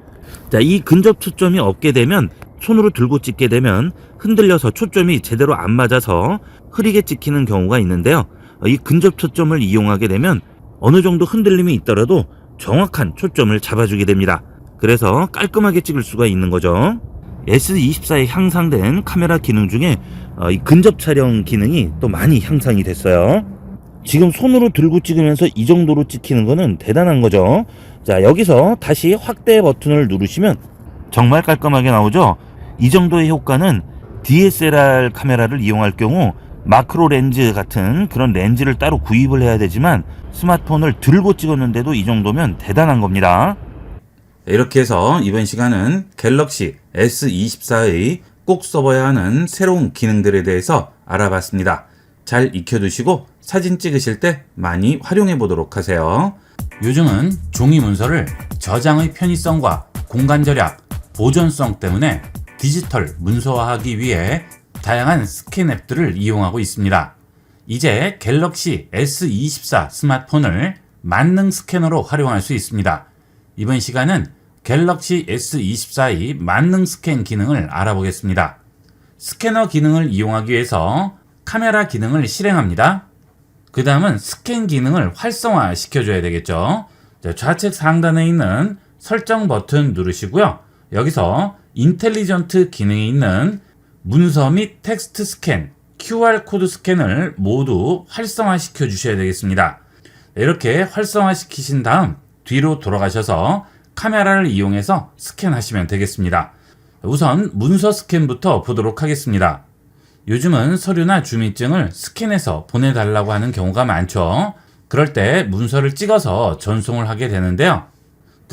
자, 이 근접 초점이 없게 되면 손으로 들고 찍게 되면 흔들려서 초점이 제대로 안 맞아서 흐리게 찍히는 경우가 있는데요. 이 근접 초점을 이용하게 되면 어느 정도 흔들림이 있더라도 정확한 초점을 잡아주게 됩니다. 그래서 깔끔하게 찍을 수가 있는 거죠. S24에 향상된 카메라 기능 중에 이 근접 촬영 기능이 또 많이 향상이 됐어요. 지금 손으로 들고 찍으면서 이 정도로 찍히는 거는 대단한 거죠. 자, 여기서 다시 확대 버튼을 누르시면 정말 깔끔하게 나오죠. 이 정도의 효과는 DSLR 카메라를 이용할 경우 마크로 렌즈 같은 그런 렌즈를 따로 구입을 해야 되지만 스마트폰을 들고 찍었는데도 이 정도면 대단한 겁니다. 이렇게 해서 이번 시간은 갤럭시 S24의 꼭 써봐야 하는 새로운 기능들에 대해서 알아봤습니다. 잘 익혀두시고 사진 찍으실 때 많이 활용해 보도록 하세요. 요즘은 종이 문서를 저장의 편의성과 공간 절약, 보존성 때문에 디지털 문서화하기 위해 다양한 스캔 앱들을 이용하고 있습니다. 이제 갤럭시 S24 스마트폰을 만능 스캐너로 활용할 수 있습니다. 이번 시간은 갤럭시 S24의 만능 스캔 기능을 알아보겠습니다. 스캐너 기능을 이용하기 위해서 카메라 기능을 실행합니다. 그 다음은 스캔 기능을 활성화 시켜줘야 되겠죠. 좌측 상단에 있는 설정 버튼 누르시고요. 여기서 인텔리전트 기능이 있는 문서 및 텍스트 스캔, QR코드 스캔을 모두 활성화 시켜 주셔야 되겠습니다. 이렇게 활성화 시키신 다음 뒤로 돌아가셔서 카메라를 이용해서 스캔하시면 되겠습니다. 우선 문서 스캔부터 보도록 하겠습니다. 요즘은 서류나 주민증을 스캔해서 보내달라고 하는 경우가 많죠. 그럴 때 문서를 찍어서 전송을 하게 되는데요.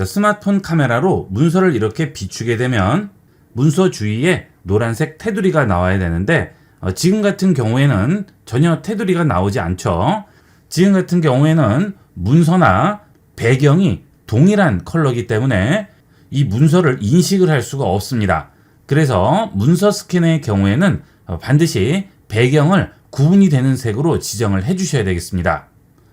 스마트폰 카메라로 문서를 이렇게 비추게 되면 문서 주위에 노란색 테두리가 나와야 되는데 지금 같은 경우에는 전혀 테두리가 나오지 않죠. 지금 같은 경우에는 문서나 배경이 동일한 컬러이기 때문에 이 문서를 인식을 할 수가 없습니다. 그래서 문서 스캔의 경우에는 반드시 배경을 구분이 되는 색으로 지정을 해 주셔야 되겠습니다.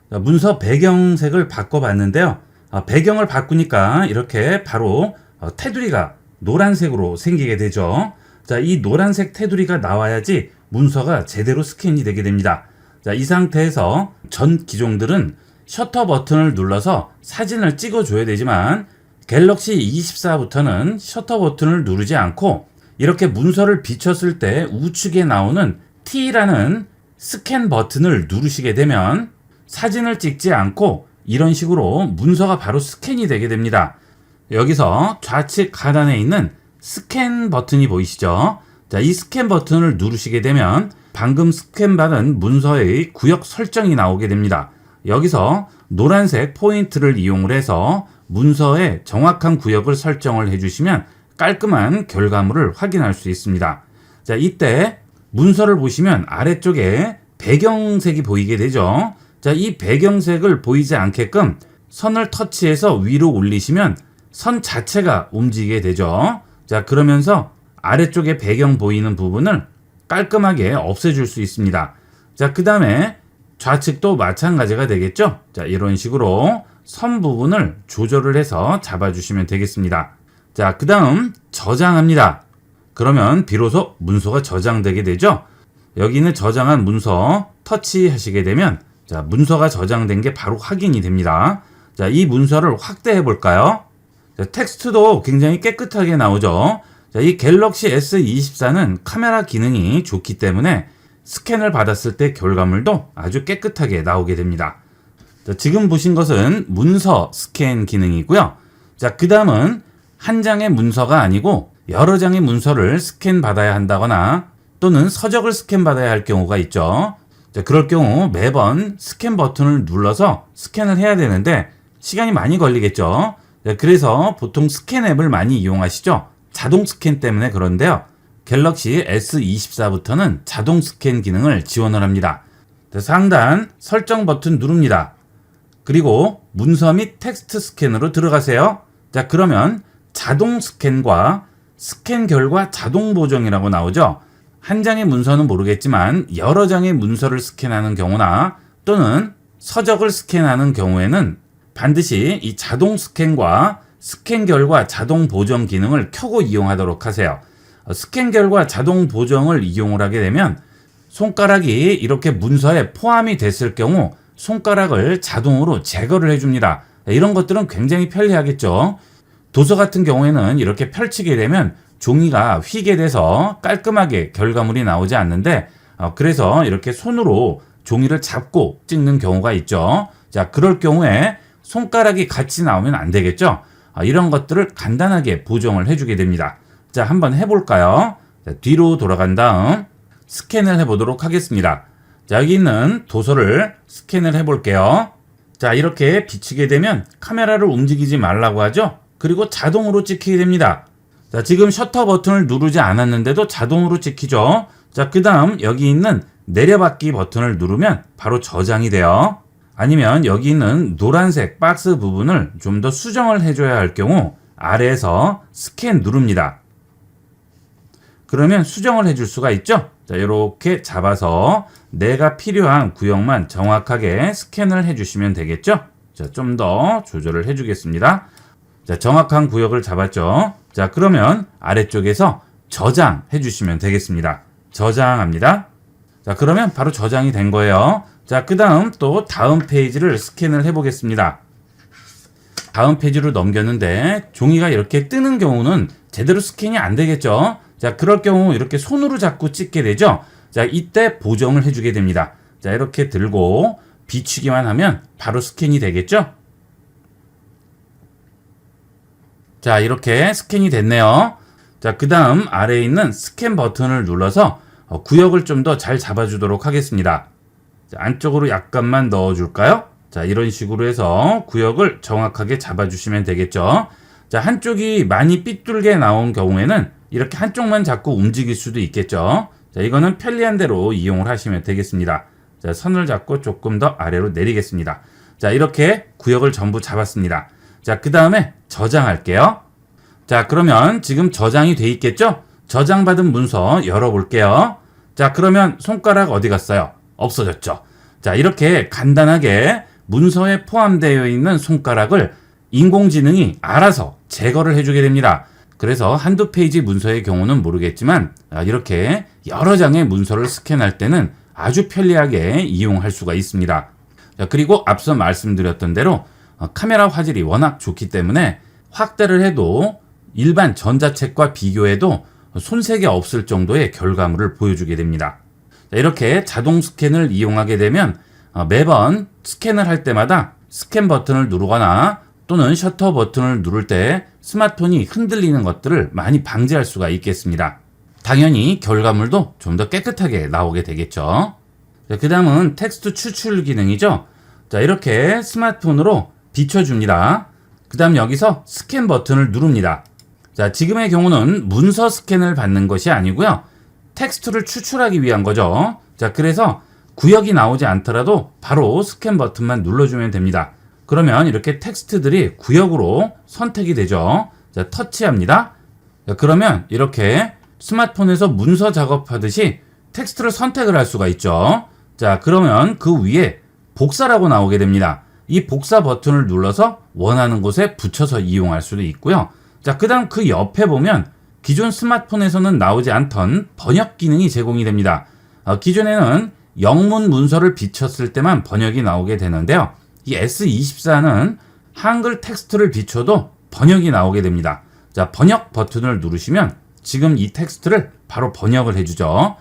문서 배경색을 바꿔봤는데요. 배경을 바꾸니까 이렇게 바로 테두리가 노란색으로 생기게 되죠. 자, 이 노란색 테두리가 나와야지 문서가 제대로 스캔이 되게 됩니다. 자, 이 상태에서 전 기종들은 셔터 버튼을 눌러서 사진을 찍어줘야 되지만 갤럭시 24부터는 셔터 버튼을 누르지 않고 이렇게 문서를 비췄을 때 우측에 나오는 T라는 스캔 버튼을 누르시게 되면 사진을 찍지 않고 이런 식으로 문서가 바로 스캔이 되게 됩니다. 여기서 좌측 하단에 있는 스캔 버튼이 보이시죠? 자, 이 스캔 버튼을 누르시게 되면 방금 스캔받은 문서의 구역 설정이 나오게 됩니다. 여기서 노란색 포인트를 이용을 해서 문서의 정확한 구역을 설정을 해주시면 깔끔한 결과물을 확인할 수 있습니다. 자, 이때 문서를 보시면 아래쪽에 배경색이 보이게 되죠. 자, 이 배경색을 보이지 않게끔 선을 터치해서 위로 올리시면 선 자체가 움직이게 되죠. 자, 그러면서 아래쪽에 배경 보이는 부분을 깔끔하게 없애줄 수 있습니다. 자, 그 다음에 좌측도 마찬가지가 되겠죠. 자, 이런 식으로 선 부분을 조절을 해서 잡아주시면 되겠습니다. 자, 그 다음 저장합니다. 그러면 비로소 문서가 저장되게 되죠. 여기 있는 저장한 문서 터치하시게 되면 자, 문서가 저장된 게 바로 확인이 됩니다. 자, 이 문서를 확대해 볼까요? 자, 텍스트도 굉장히 깨끗하게 나오죠. 자, 이 갤럭시 S24는 카메라 기능이 좋기 때문에 스캔을 받았을 때 결과물도 아주 깨끗하게 나오게 됩니다. 자, 지금 보신 것은 문서 스캔 기능이고요. 자, 그 다음은 한 장의 문서가 아니고 여러 장의 문서를 스캔 받아야 한다거나 또는 서적을 스캔 받아야 할 경우가 있죠. 자, 그럴 경우 매번 스캔 버튼을 눌러서 스캔을 해야 되는데 시간이 많이 걸리겠죠. 자, 그래서 보통 스캔 앱을 많이 이용하시죠. 자동 스캔 때문에 그런데요. 갤럭시 S24부터는 자동 스캔 기능을 지원을 합니다. 자, 상단 설정 버튼 누릅니다. 그리고 문서 및 텍스트 스캔으로 들어가세요. 자, 그러면 자동 스캔과 스캔 결과 자동 보정이라고 나오죠. 한 장의 문서는 모르겠지만 여러 장의 문서를 스캔하는 경우나 또는 서적을 스캔하는 경우에는 반드시 이 자동 스캔과 스캔 결과 자동 보정 기능을 켜고 이용하도록 하세요. 스캔 결과 자동 보정을 이용을 하게 되면 손가락이 이렇게 문서에 포함이 됐을 경우 손가락을 자동으로 제거를 해줍니다. 이런 것들은 굉장히 편리하겠죠. 도서 같은 경우에는 이렇게 펼치게 되면 종이가 휘게 돼서 깔끔하게 결과물이 나오지 않는데 그래서 이렇게 손으로 종이를 잡고 찍는 경우가 있죠. 자, 그럴 경우에 손가락이 같이 나오면 안 되겠죠. 이런 것들을 간단하게 보정을 해주게 됩니다. 자, 한번 해볼까요? 자, 뒤로 돌아간 다음 스캔을 해보도록 하겠습니다. 자, 여기 있는 도서를 스캔을 해볼게요. 자, 이렇게 비치게 되면 카메라를 움직이지 말라고 하죠. 그리고 자동으로 찍히게 됩니다. 자, 지금 셔터 버튼을 누르지 않았는데도 자동으로 찍히죠. 자, 그 다음 여기 있는 내려받기 버튼을 누르면 바로 저장이 돼요. 아니면 여기 있는 노란색 박스 부분을 좀 더 수정을 해줘야 할 경우 아래에서 스캔 누릅니다. 그러면 수정을 해줄 수가 있죠. 자, 이렇게 잡아서 내가 필요한 구역만 정확하게 스캔을 해주시면 되겠죠. 자, 좀 더 조절을 해주겠습니다. 자, 정확한 구역을 잡았죠. 자, 그러면 아래쪽에서 저장해 주시면 되겠습니다. 저장합니다. 자, 그러면 바로 저장이 된 거예요. 자, 그 다음 또 다음 페이지를 스캔을 해보겠습니다. 다음 페이지로 넘겼는데 종이가 이렇게 뜨는 경우는 제대로 스캔이 안 되겠죠. 자, 그럴 경우 이렇게 손으로 잡고 찍게 되죠. 자, 이때 보정을 해주게 됩니다. 자, 이렇게 들고 비추기만 하면 바로 스캔이 되겠죠. 자, 이렇게 스캔이 됐네요. 자, 그 다음 아래에 있는 스캔 버튼을 눌러서 구역을 좀 더 잘 잡아주도록 하겠습니다. 자, 안쪽으로 약간만 넣어줄까요? 자, 이런 식으로 해서 구역을 정확하게 잡아주시면 되겠죠. 자, 한쪽이 많이 삐뚤게 나온 경우에는 이렇게 한쪽만 자꾸 움직일 수도 있겠죠. 자, 이거는 편리한 대로 이용을 하시면 되겠습니다. 자, 선을 잡고 조금 더 아래로 내리겠습니다. 자, 이렇게 구역을 전부 잡았습니다. 자, 그 다음에 저장할게요. 자, 그러면 지금 저장이 돼 있겠죠? 저장받은 문서 열어볼게요. 자, 그러면 손가락 어디 갔어요? 없어졌죠? 자, 이렇게 간단하게 문서에 포함되어 있는 손가락을 인공지능이 알아서 제거를 해주게 됩니다. 그래서 한두 페이지 문서의 경우는 모르겠지만 이렇게 여러 장의 문서를 스캔할 때는 아주 편리하게 이용할 수가 있습니다. 자, 그리고 앞서 말씀드렸던 대로 카메라 화질이 워낙 좋기 때문에 확대를 해도 일반 전자책과 비교해도 손색이 없을 정도의 결과물을 보여주게 됩니다. 자, 이렇게 자동 스캔을 이용하게 되면 매번 스캔을 할 때마다 스캔 버튼을 누르거나 또는 셔터 버튼을 누를 때 스마트폰이 흔들리는 것들을 많이 방지할 수가 있겠습니다. 당연히 결과물도 좀 더 깨끗하게 나오게 되겠죠. 그 다음은 텍스트 추출 기능이죠. 자, 이렇게 스마트폰으로 비춰줍니다. 그 다음 여기서 스캔 버튼을 누릅니다. 자, 지금의 경우는 문서 스캔을 받는 것이 아니고요. 텍스트를 추출하기 위한 거죠. 자, 그래서 구역이 나오지 않더라도 바로 스캔 버튼만 눌러주면 됩니다. 그러면 이렇게 텍스트들이 구역으로 선택이 되죠. 자, 터치합니다. 자, 그러면 이렇게 스마트폰에서 문서 작업하듯이 텍스트를 선택을 할 수가 있죠. 자, 그러면 그 위에 복사라고 나오게 됩니다. 이 복사 버튼을 눌러서 원하는 곳에 붙여서 이용할 수도 있고요. 자, 그 다음 그 옆에 보면 기존 스마트폰에서는 나오지 않던 번역 기능이 제공이 됩니다. 기존에는 영문 문서를 비췄을 때만 번역이 나오게 되는데요. 이 S24는 한글 텍스트를 비춰도 번역이 나오게 됩니다. 자, 번역 버튼을 누르시면 지금 이 텍스트를 바로 번역을 해주죠.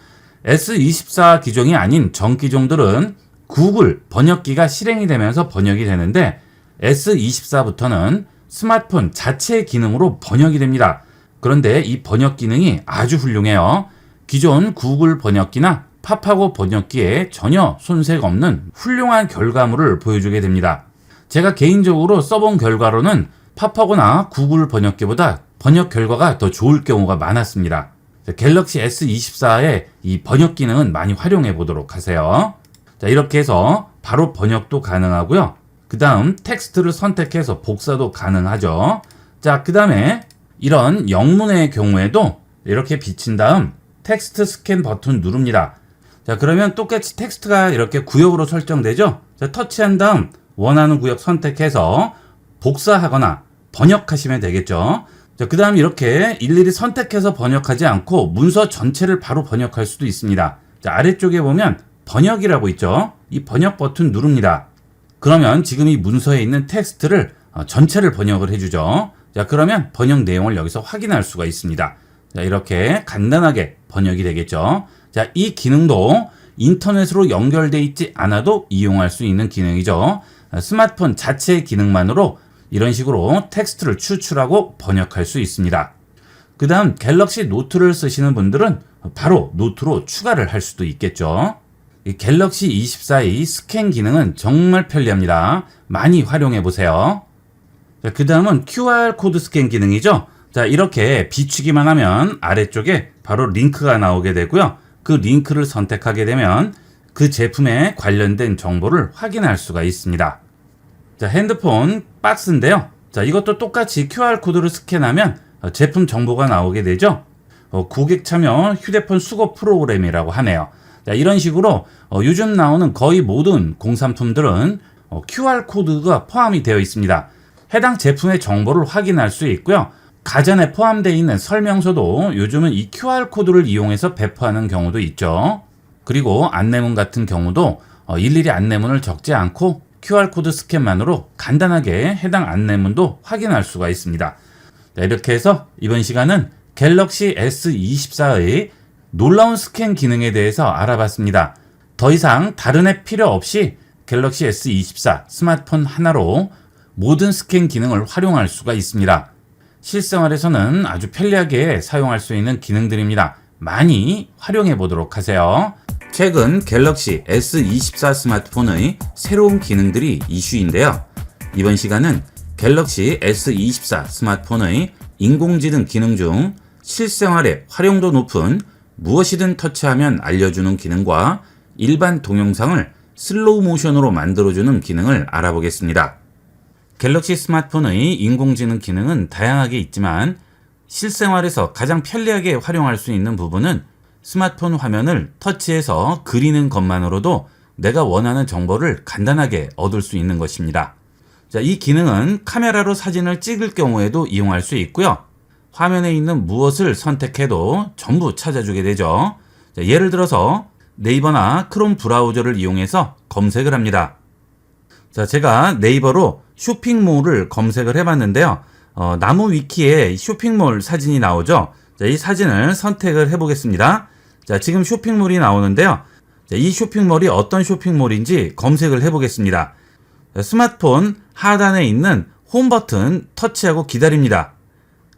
S24 기종이 아닌 전 기종들은 구글 번역기가 실행이 되면서 번역이 되는데 S24부터는 스마트폰 자체 기능으로 번역이 됩니다. 그런데 이 번역 기능이 아주 훌륭해요. 기존 구글 번역기나 팝하고 번역기에 전혀 손색 없는 훌륭한 결과물을 보여주게 됩니다. 제가 개인적으로 써본 결과로는 팝하고나 구글 번역기보다 번역 결과가 더 좋을 경우가 많았습니다. 갤럭시 S24의 이 번역 기능은 많이 활용해 보도록 하세요. 자, 이렇게 해서 바로 번역도 가능하고요. 그 다음 텍스트를 선택해서 복사도 가능하죠. 자, 그 다음에 이런 영문의 경우에도 이렇게 비친 다음 텍스트 스캔 버튼 누릅니다. 자, 그러면 똑같이 텍스트가 이렇게 구역으로 설정되죠. 자, 터치한 다음 원하는 구역 선택해서 복사하거나 번역하시면 되겠죠. 자, 그 다음 이렇게 일일이 선택해서 번역하지 않고 문서 전체를 바로 번역할 수도 있습니다. 자, 아래쪽에 보면 번역이라고 있죠. 이 번역 버튼 누릅니다. 그러면 지금 이 문서에 있는 텍스트를 전체를 번역을 해주죠. 자, 그러면 번역 내용을 여기서 확인할 수가 있습니다. 자, 이렇게 간단하게 번역이 되겠죠. 자, 이 기능도 인터넷으로 연결되어 있지 않아도 이용할 수 있는 기능이죠. 스마트폰 자체의 기능만으로 이런 식으로 텍스트를 추출하고 번역할 수 있습니다. 그 다음 갤럭시 노트를 쓰시는 분들은 바로 노트로 추가를 할 수도 있겠죠. 이 갤럭시 24의 스캔 기능은 정말 편리합니다. 많이 활용해 보세요. 그 다음은 QR코드 스캔 기능이죠. 자, 이렇게 비추기만 하면 아래쪽에 바로 링크가 나오게 되고요. 그 링크를 선택하게 되면 그 제품에 관련된 정보를 확인할 수가 있습니다. 자, 핸드폰 박스인데요. 자, 이것도 똑같이 QR코드를 스캔하면 제품 정보가 나오게 되죠. 고객 참여 휴대폰 수거 프로그램이라고 하네요. 자, 이런 식으로 요즘 나오는 거의 모든 공산품들은 QR코드가 포함이 되어 있습니다. 해당 제품의 정보를 확인할 수 있고요. 가전에 포함되어 있는 설명서도 요즘은 이 QR코드를 이용해서 배포하는 경우도 있죠. 그리고 안내문 같은 경우도 일일이 안내문을 적지 않고 QR코드 스캔만으로 간단하게 해당 안내문도 확인할 수가 있습니다. 자, 이렇게 해서 이번 시간은 갤럭시 S24의 놀라운 스캔 기능에 대해서 알아봤습니다. 더 이상 다른 앱 필요 없이 갤럭시 S24 스마트폰 하나로 모든 스캔 기능을 활용할 수가 있습니다. 실생활에서는 아주 편리하게 사용할 수 있는 기능들입니다. 많이 활용해 보도록 하세요. 최근 갤럭시 S24 스마트폰의 새로운 기능들이 이슈인데요. 이번 시간은 갤럭시 S24 스마트폰의 인공지능 기능 중 실생활에 활용도 높은 무엇이든 터치하면 알려주는 기능과 일반 동영상을 슬로우 모션으로 만들어주는 기능을 알아보겠습니다. 갤럭시 스마트폰의 인공지능 기능은 다양하게 있지만 실생활에서 가장 편리하게 활용할 수 있는 부분은 스마트폰 화면을 터치해서 그리는 것만으로도 내가 원하는 정보를 간단하게 얻을 수 있는 것입니다. 자, 이 기능은 카메라로 사진을 찍을 경우에도 이용할 수 있고요. 화면에 있는 무엇을 선택해도 전부 찾아주게 되죠. 자, 예를 들어서 네이버나 크롬 브라우저를 이용해서 검색을 합니다. 자, 제가 네이버로 쇼핑몰을 검색을 해봤는데요. 나무 위키에 쇼핑몰 사진이 나오죠. 자, 이 사진을 선택을 해보겠습니다. 자, 지금 쇼핑몰이 나오는데요. 자, 이 쇼핑몰이 어떤 쇼핑몰인지 검색을 해보겠습니다. 자, 스마트폰 하단에 있는 홈 버튼 터치하고 기다립니다.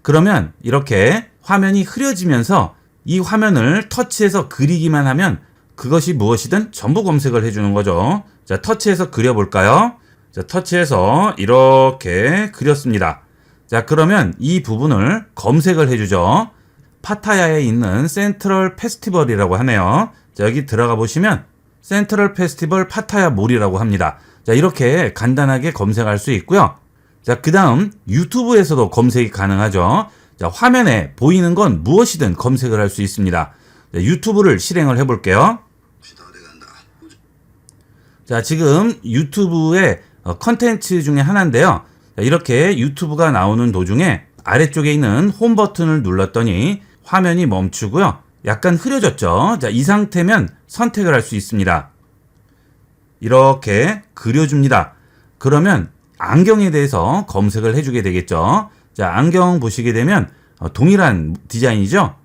그러면 이렇게 화면이 흐려지면서 이 화면을 터치해서 그리기만 하면 그것이 무엇이든 전부 검색을 해주는 거죠. 자, 터치해서 그려볼까요? 자, 터치해서 이렇게 그렸습니다. 자, 그러면 이 부분을 검색을 해주죠. 파타야에 있는 센트럴 페스티벌이라고 하네요. 자, 여기 들어가 보시면 센트럴 페스티벌 파타야 몰이라고 합니다. 자, 이렇게 간단하게 검색할 수 있고요. 자, 그 다음 유튜브에서도 검색이 가능하죠. 자, 화면에 보이는 건 무엇이든 검색을 할 수 있습니다. 자, 유튜브를 실행을 해볼게요. 자, 지금 유튜브의 컨텐츠 중에 하나인데요. 자, 이렇게 유튜브가 나오는 도중에 아래쪽에 있는 홈 버튼을 눌렀더니 화면이 멈추고요. 약간 흐려졌죠. 자, 이 상태면 선택을 할 수 있습니다. 이렇게 그려줍니다. 그러면 안경에 대해서 검색을 해주게 되겠죠. 자, 안경 보시게 되면 동일한 디자인이죠.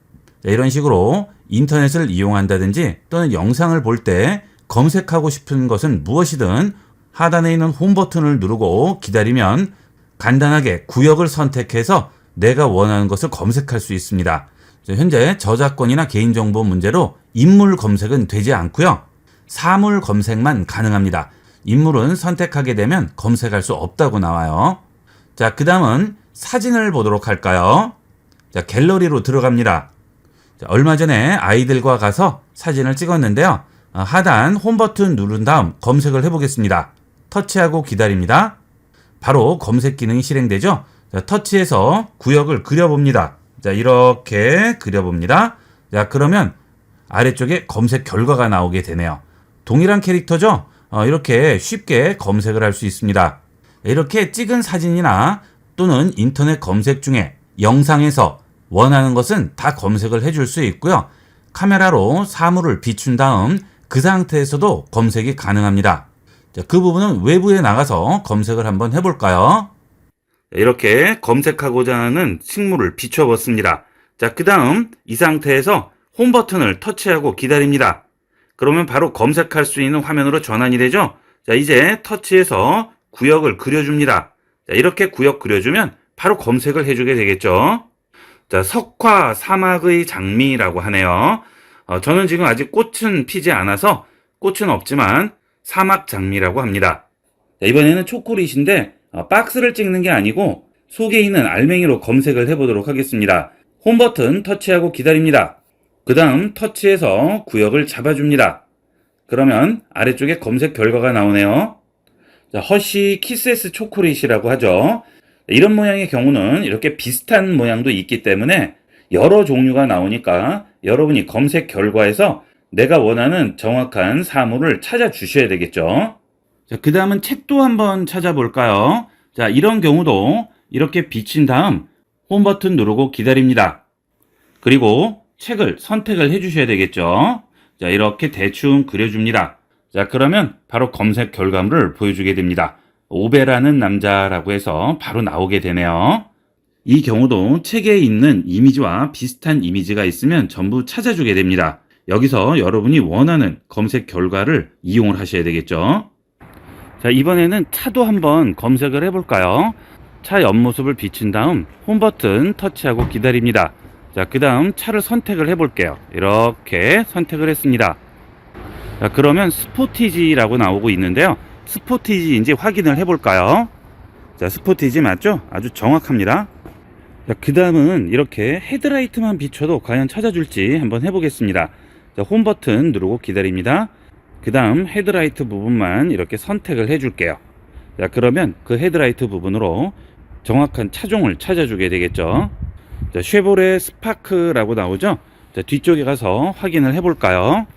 자, 이런 식으로 인터넷을 이용한다든지 또는 영상을 볼 때 검색하고 싶은 것은 무엇이든 하단에 있는 홈 버튼을 누르고 기다리면 간단하게 구역을 선택해서 내가 원하는 것을 검색할 수 있습니다. 현재 저작권이나 개인정보 문제로 인물 검색은 되지 않고요. 사물 검색만 가능합니다. 인물은 선택하게 되면 검색할 수 없다고 나와요. 자, 그 다음은 사진을 보도록 할까요? 자, 갤러리로 들어갑니다. 자, 얼마 전에 아이들과 가서 사진을 찍었는데요. 하단 홈 버튼 누른 다음 검색을 해보겠습니다. 터치하고 기다립니다. 바로 검색 기능이 실행되죠. 자, 터치해서 구역을 그려봅니다. 자, 이렇게 그려봅니다. 자, 그러면 아래쪽에 검색 결과가 나오게 되네요. 동일한 캐릭터죠? 이렇게 쉽게 검색을 할 수 있습니다. 이렇게 찍은 사진이나 또는 인터넷 검색 중에 영상에서 원하는 것은 다 검색을 해줄 수 있고요. 카메라로 사물을 비춘 다음 그 상태에서도 검색이 가능합니다. 자, 그 부분은 외부에 나가서 검색을 한번 해볼까요? 이렇게 검색하고자 하는 식물을 비춰봤습니다. 자, 그 다음 이 상태에서 홈 버튼을 터치하고 기다립니다. 그러면 바로 검색할 수 있는 화면으로 전환이 되죠. 자, 이제 터치해서 구역을 그려줍니다. 자, 이렇게 구역 그려주면 바로 검색을 해주게 되겠죠. 자, 석화 사막의 장미라고 하네요. 저는 지금 아직 꽃은 피지 않아서 꽃은 없지만 사막 장미라고 합니다. 자, 이번에는 초콜릿인데 박스를 찍는 게 아니고 속에 있는 알맹이로 검색을 해보도록 하겠습니다. 홈 버튼 터치하고 기다립니다. 그 다음 터치해서 구역을 잡아줍니다. 그러면 아래쪽에 검색 결과가 나오네요. 자, 허쉬 키세스 초콜릿이라고 하죠. 이런 모양의 경우는 이렇게 비슷한 모양도 있기 때문에 여러 종류가 나오니까 여러분이 검색 결과에서 내가 원하는 정확한 사물을 찾아주셔야 되겠죠. 자, 그 다음은 책도 한번 찾아볼까요? 자, 이런 경우도 이렇게 비친 다음 홈 버튼 누르고 기다립니다. 그리고 책을 선택을 해주셔야 되겠죠. 자, 이렇게 대충 그려줍니다. 자, 그러면 바로 검색 결과물을 보여주게 됩니다. 오베라는 남자라고 해서 바로 나오게 되네요. 이 경우도 책에 있는 이미지와 비슷한 이미지가 있으면 전부 찾아주게 됩니다. 여기서 여러분이 원하는 검색 결과를 이용을 하셔야 되겠죠. 자, 이번에는 차도 한번 검색을 해볼까요? 차 옆모습을 비춘 다음 홈 버튼 터치하고 기다립니다. 자, 그 다음 차를 선택을 해볼게요. 이렇게 선택을 했습니다. 자, 그러면 스포티지라고 나오고 있는데요. 스포티지인지 확인을 해볼까요? 자, 스포티지 맞죠? 아주 정확합니다. 자, 그 다음은 이렇게 헤드라이트만 비춰도 과연 찾아줄지 한번 해보겠습니다. 자, 홈 버튼 누르고 기다립니다. 그 다음 헤드라이트 부분만 이렇게 선택을 해줄게요. 자, 그러면 그 헤드라이트 부분으로 정확한 차종을 찾아주게 되겠죠. 자, 쉐보레 스파크라고 나오죠. 자, 뒤쪽에 가서 확인을 해볼까요?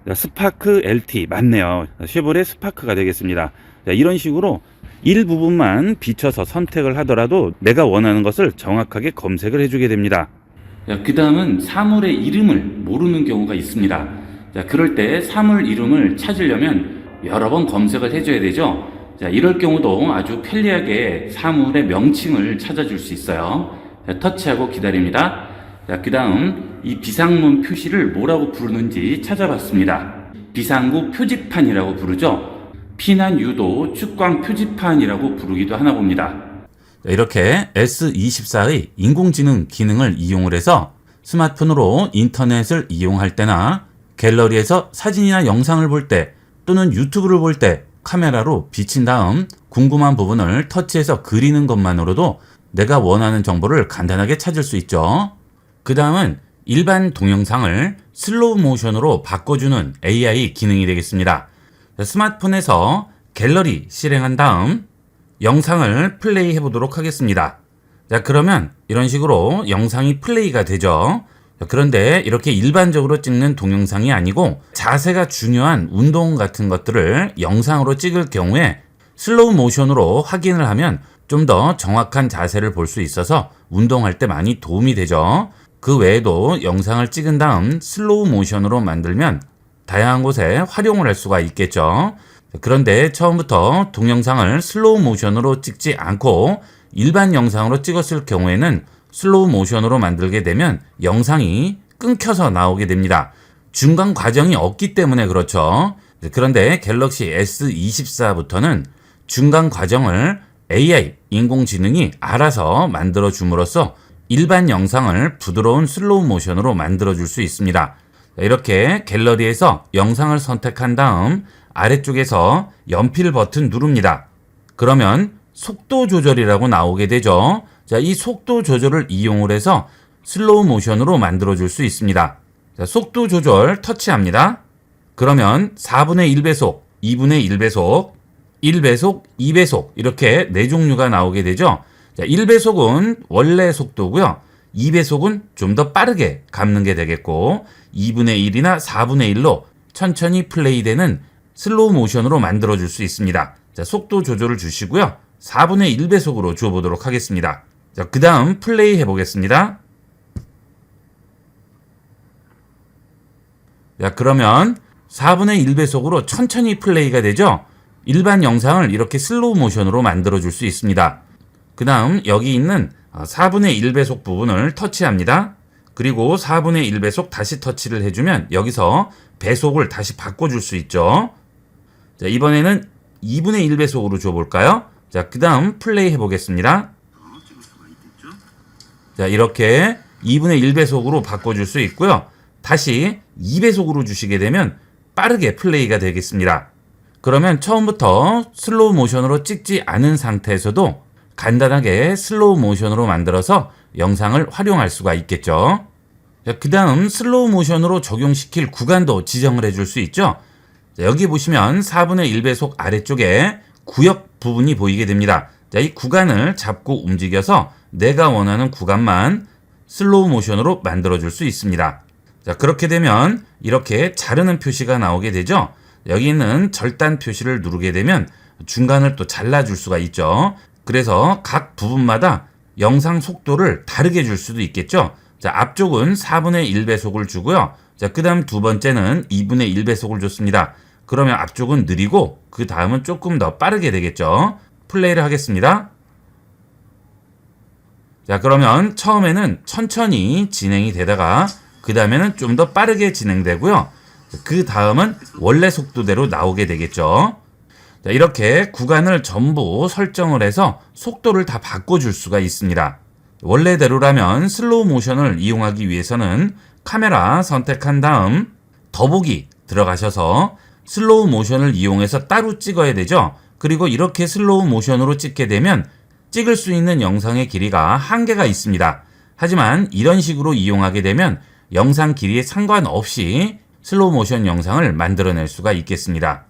자, 스파크 LT 맞네요. 쉐보레 스파크가 되겠습니다. 자, 이런 식으로 일부분만 비춰서 선택을 하더라도 내가 원하는 것을 정확하게 검색을 해주게 됩니다. 그 다음은 사물의 이름을 모르는 경우가 있습니다. 자, 그럴 때 사물 이름을 찾으려면 여러 번 검색을 해줘야 되죠. 자, 이럴 경우도 아주 편리하게 사물의 명칭을 찾아줄 수 있어요. 자, 터치하고 기다립니다. 자, 그 다음 이 비상문 표시를 뭐라고 부르는지 찾아봤습니다. 비상구 표지판이라고 부르죠. 피난 유도 축광 표지판이라고 부르기도 하나 봅니다. 이렇게 S24의 인공지능 기능을 이용을 해서 스마트폰으로 인터넷을 이용할 때나 갤러리에서 사진이나 영상을 볼 때 또는 유튜브를 볼 때 카메라로 비친 다음 궁금한 부분을 터치해서 그리는 것만으로도 내가 원하는 정보를 간단하게 찾을 수 있죠. 그 다음은 일반 동영상을 슬로우 모션으로 바꿔주는 AI 기능이 되겠습니다. 스마트폰에서 갤러리 실행한 다음 영상을 플레이 해보도록 하겠습니다. 자, 그러면 이런 식으로 영상이 플레이가 되죠. 그런데 이렇게 일반적으로 찍는 동영상이 아니고 자세가 중요한 운동 같은 것들을 영상으로 찍을 경우에 슬로우 모션으로 확인을 하면 좀 더 정확한 자세를 볼 수 있어서 운동할 때 많이 도움이 되죠. 그 외에도 영상을 찍은 다음 슬로우 모션으로 만들면 다양한 곳에 활용을 할 수가 있겠죠. 그런데 처음부터 동영상을 슬로우 모션으로 찍지 않고 일반 영상으로 찍었을 경우에는 슬로우 모션으로 만들게 되면 영상이 끊겨서 나오게 됩니다. 중간 과정이 없기 때문에 그렇죠. 그런데 갤럭시 S24부터는 중간 과정을 AI, 인공지능이 알아서 만들어 줌으로써 일반 영상을 부드러운 슬로우 모션으로 만들어 줄 수 있습니다. 이렇게 갤러리에서 영상을 선택한 다음 아래쪽에서 연필 버튼 누릅니다. 그러면 속도 조절이라고 나오게 되죠. 자, 이 속도 조절을 이용을 해서 슬로우 모션으로 만들어 줄 수 있습니다. 자, 속도 조절 터치합니다. 그러면 4분의 1배속, 2분의 1배속, 1배속, 2배속 이렇게 네 종류가 나오게 되죠. 자, 1배속은 원래 속도고요. 2배속은 좀 더 빠르게 감는 게 되겠고 2분의 1이나 4분의 1로 천천히 플레이되는 슬로우 모션으로 만들어 줄 수 있습니다. 자, 속도 조절을 주시고요. 4분의 1배속으로 줘보도록 하겠습니다. 자, 그 다음 플레이 해보겠습니다. 자, 그러면 4분의 1배속으로 천천히 플레이가 되죠. 일반 영상을 이렇게 슬로우 모션으로 만들어 줄 수 있습니다. 그 다음 여기 있는 4분의 1배속 부분을 터치합니다. 그리고 4분의 1배속 다시 터치를 해주면 여기서 배속을 다시 바꿔줄 수 있죠. 자, 이번에는 2분의 1배속으로 줘볼까요? 자, 그 다음 플레이 해보겠습니다. 자, 이렇게 2분의 1배속으로 바꿔줄 수 있고요. 다시 2배속으로 주시게 되면 빠르게 플레이가 되겠습니다. 그러면 처음부터 슬로우 모션으로 찍지 않은 상태에서도 간단하게 슬로우 모션으로 만들어서 영상을 활용할 수가 있겠죠. 그 다음 슬로우 모션으로 적용시킬 구간도 지정을 해줄 수 있죠. 자, 여기 보시면 4분의 1배속 아래쪽에 구역 부분이 보이게 됩니다. 자, 이 구간을 잡고 움직여서 내가 원하는 구간만 슬로우 모션으로 만들어 줄 수 있습니다. 자, 그렇게 되면 이렇게 자르는 표시가 나오게 되죠. 여기 있는 절단 표시를 누르게 되면 중간을 또 잘라줄 수가 있죠. 그래서 각 부분마다 영상 속도를 다르게 줄 수도 있겠죠. 자, 앞쪽은 4분의 1배속을 주고요. 자, 그 다음 두 번째는 2분의 1배속을 줬습니다. 그러면 앞쪽은 느리고 그 다음은 조금 더 빠르게 되겠죠. 플레이를 하겠습니다. 자, 그러면 처음에는 천천히 진행이 되다가 그 다음에는 좀 더 빠르게 진행되고요. 그 다음은 원래 속도대로 나오게 되겠죠. 자, 이렇게 구간을 전부 설정을 해서 속도를 다 바꿔줄 수가 있습니다. 원래대로라면 슬로우 모션을 이용하기 위해서는 카메라 선택한 다음 더보기 들어가셔서 슬로우 모션을 이용해서 따로 찍어야 되죠. 그리고 이렇게 슬로우 모션으로 찍게 되면 찍을 수 있는 영상의 길이가 한계가 있습니다. 하지만 이런 식으로 이용하게 되면 영상 길이에 상관없이 슬로우 모션 영상을 만들어낼 수가 있겠습니다.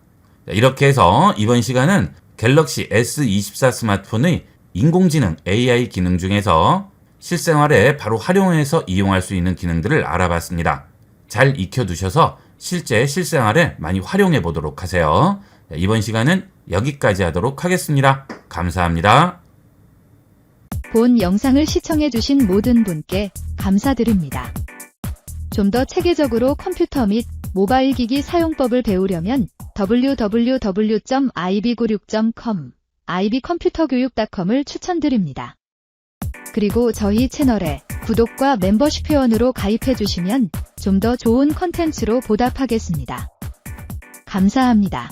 이렇게 해서 이번 시간은 갤럭시 S24 스마트폰의 인공지능 AI 기능 중에서 실생활에 바로 활용해서 이용할 수 있는 기능들을 알아봤습니다. 잘 익혀두셔서 실제 실생활에 많이 활용해 보도록 하세요. 이번 시간은 여기까지 하도록 하겠습니다. 감사합니다. 본 영상을 시청해주신 모든 분께 감사드립니다. 좀 더 체계적으로 컴퓨터 및 모바일 기기 사용법을 배우려면 www.ib96.com, ib컴퓨터교육.com을 추천드립니다. 그리고 저희 채널에 구독과 멤버십 회원으로 가입해주시면 좀 더 좋은 컨텐츠로 보답하겠습니다. 감사합니다.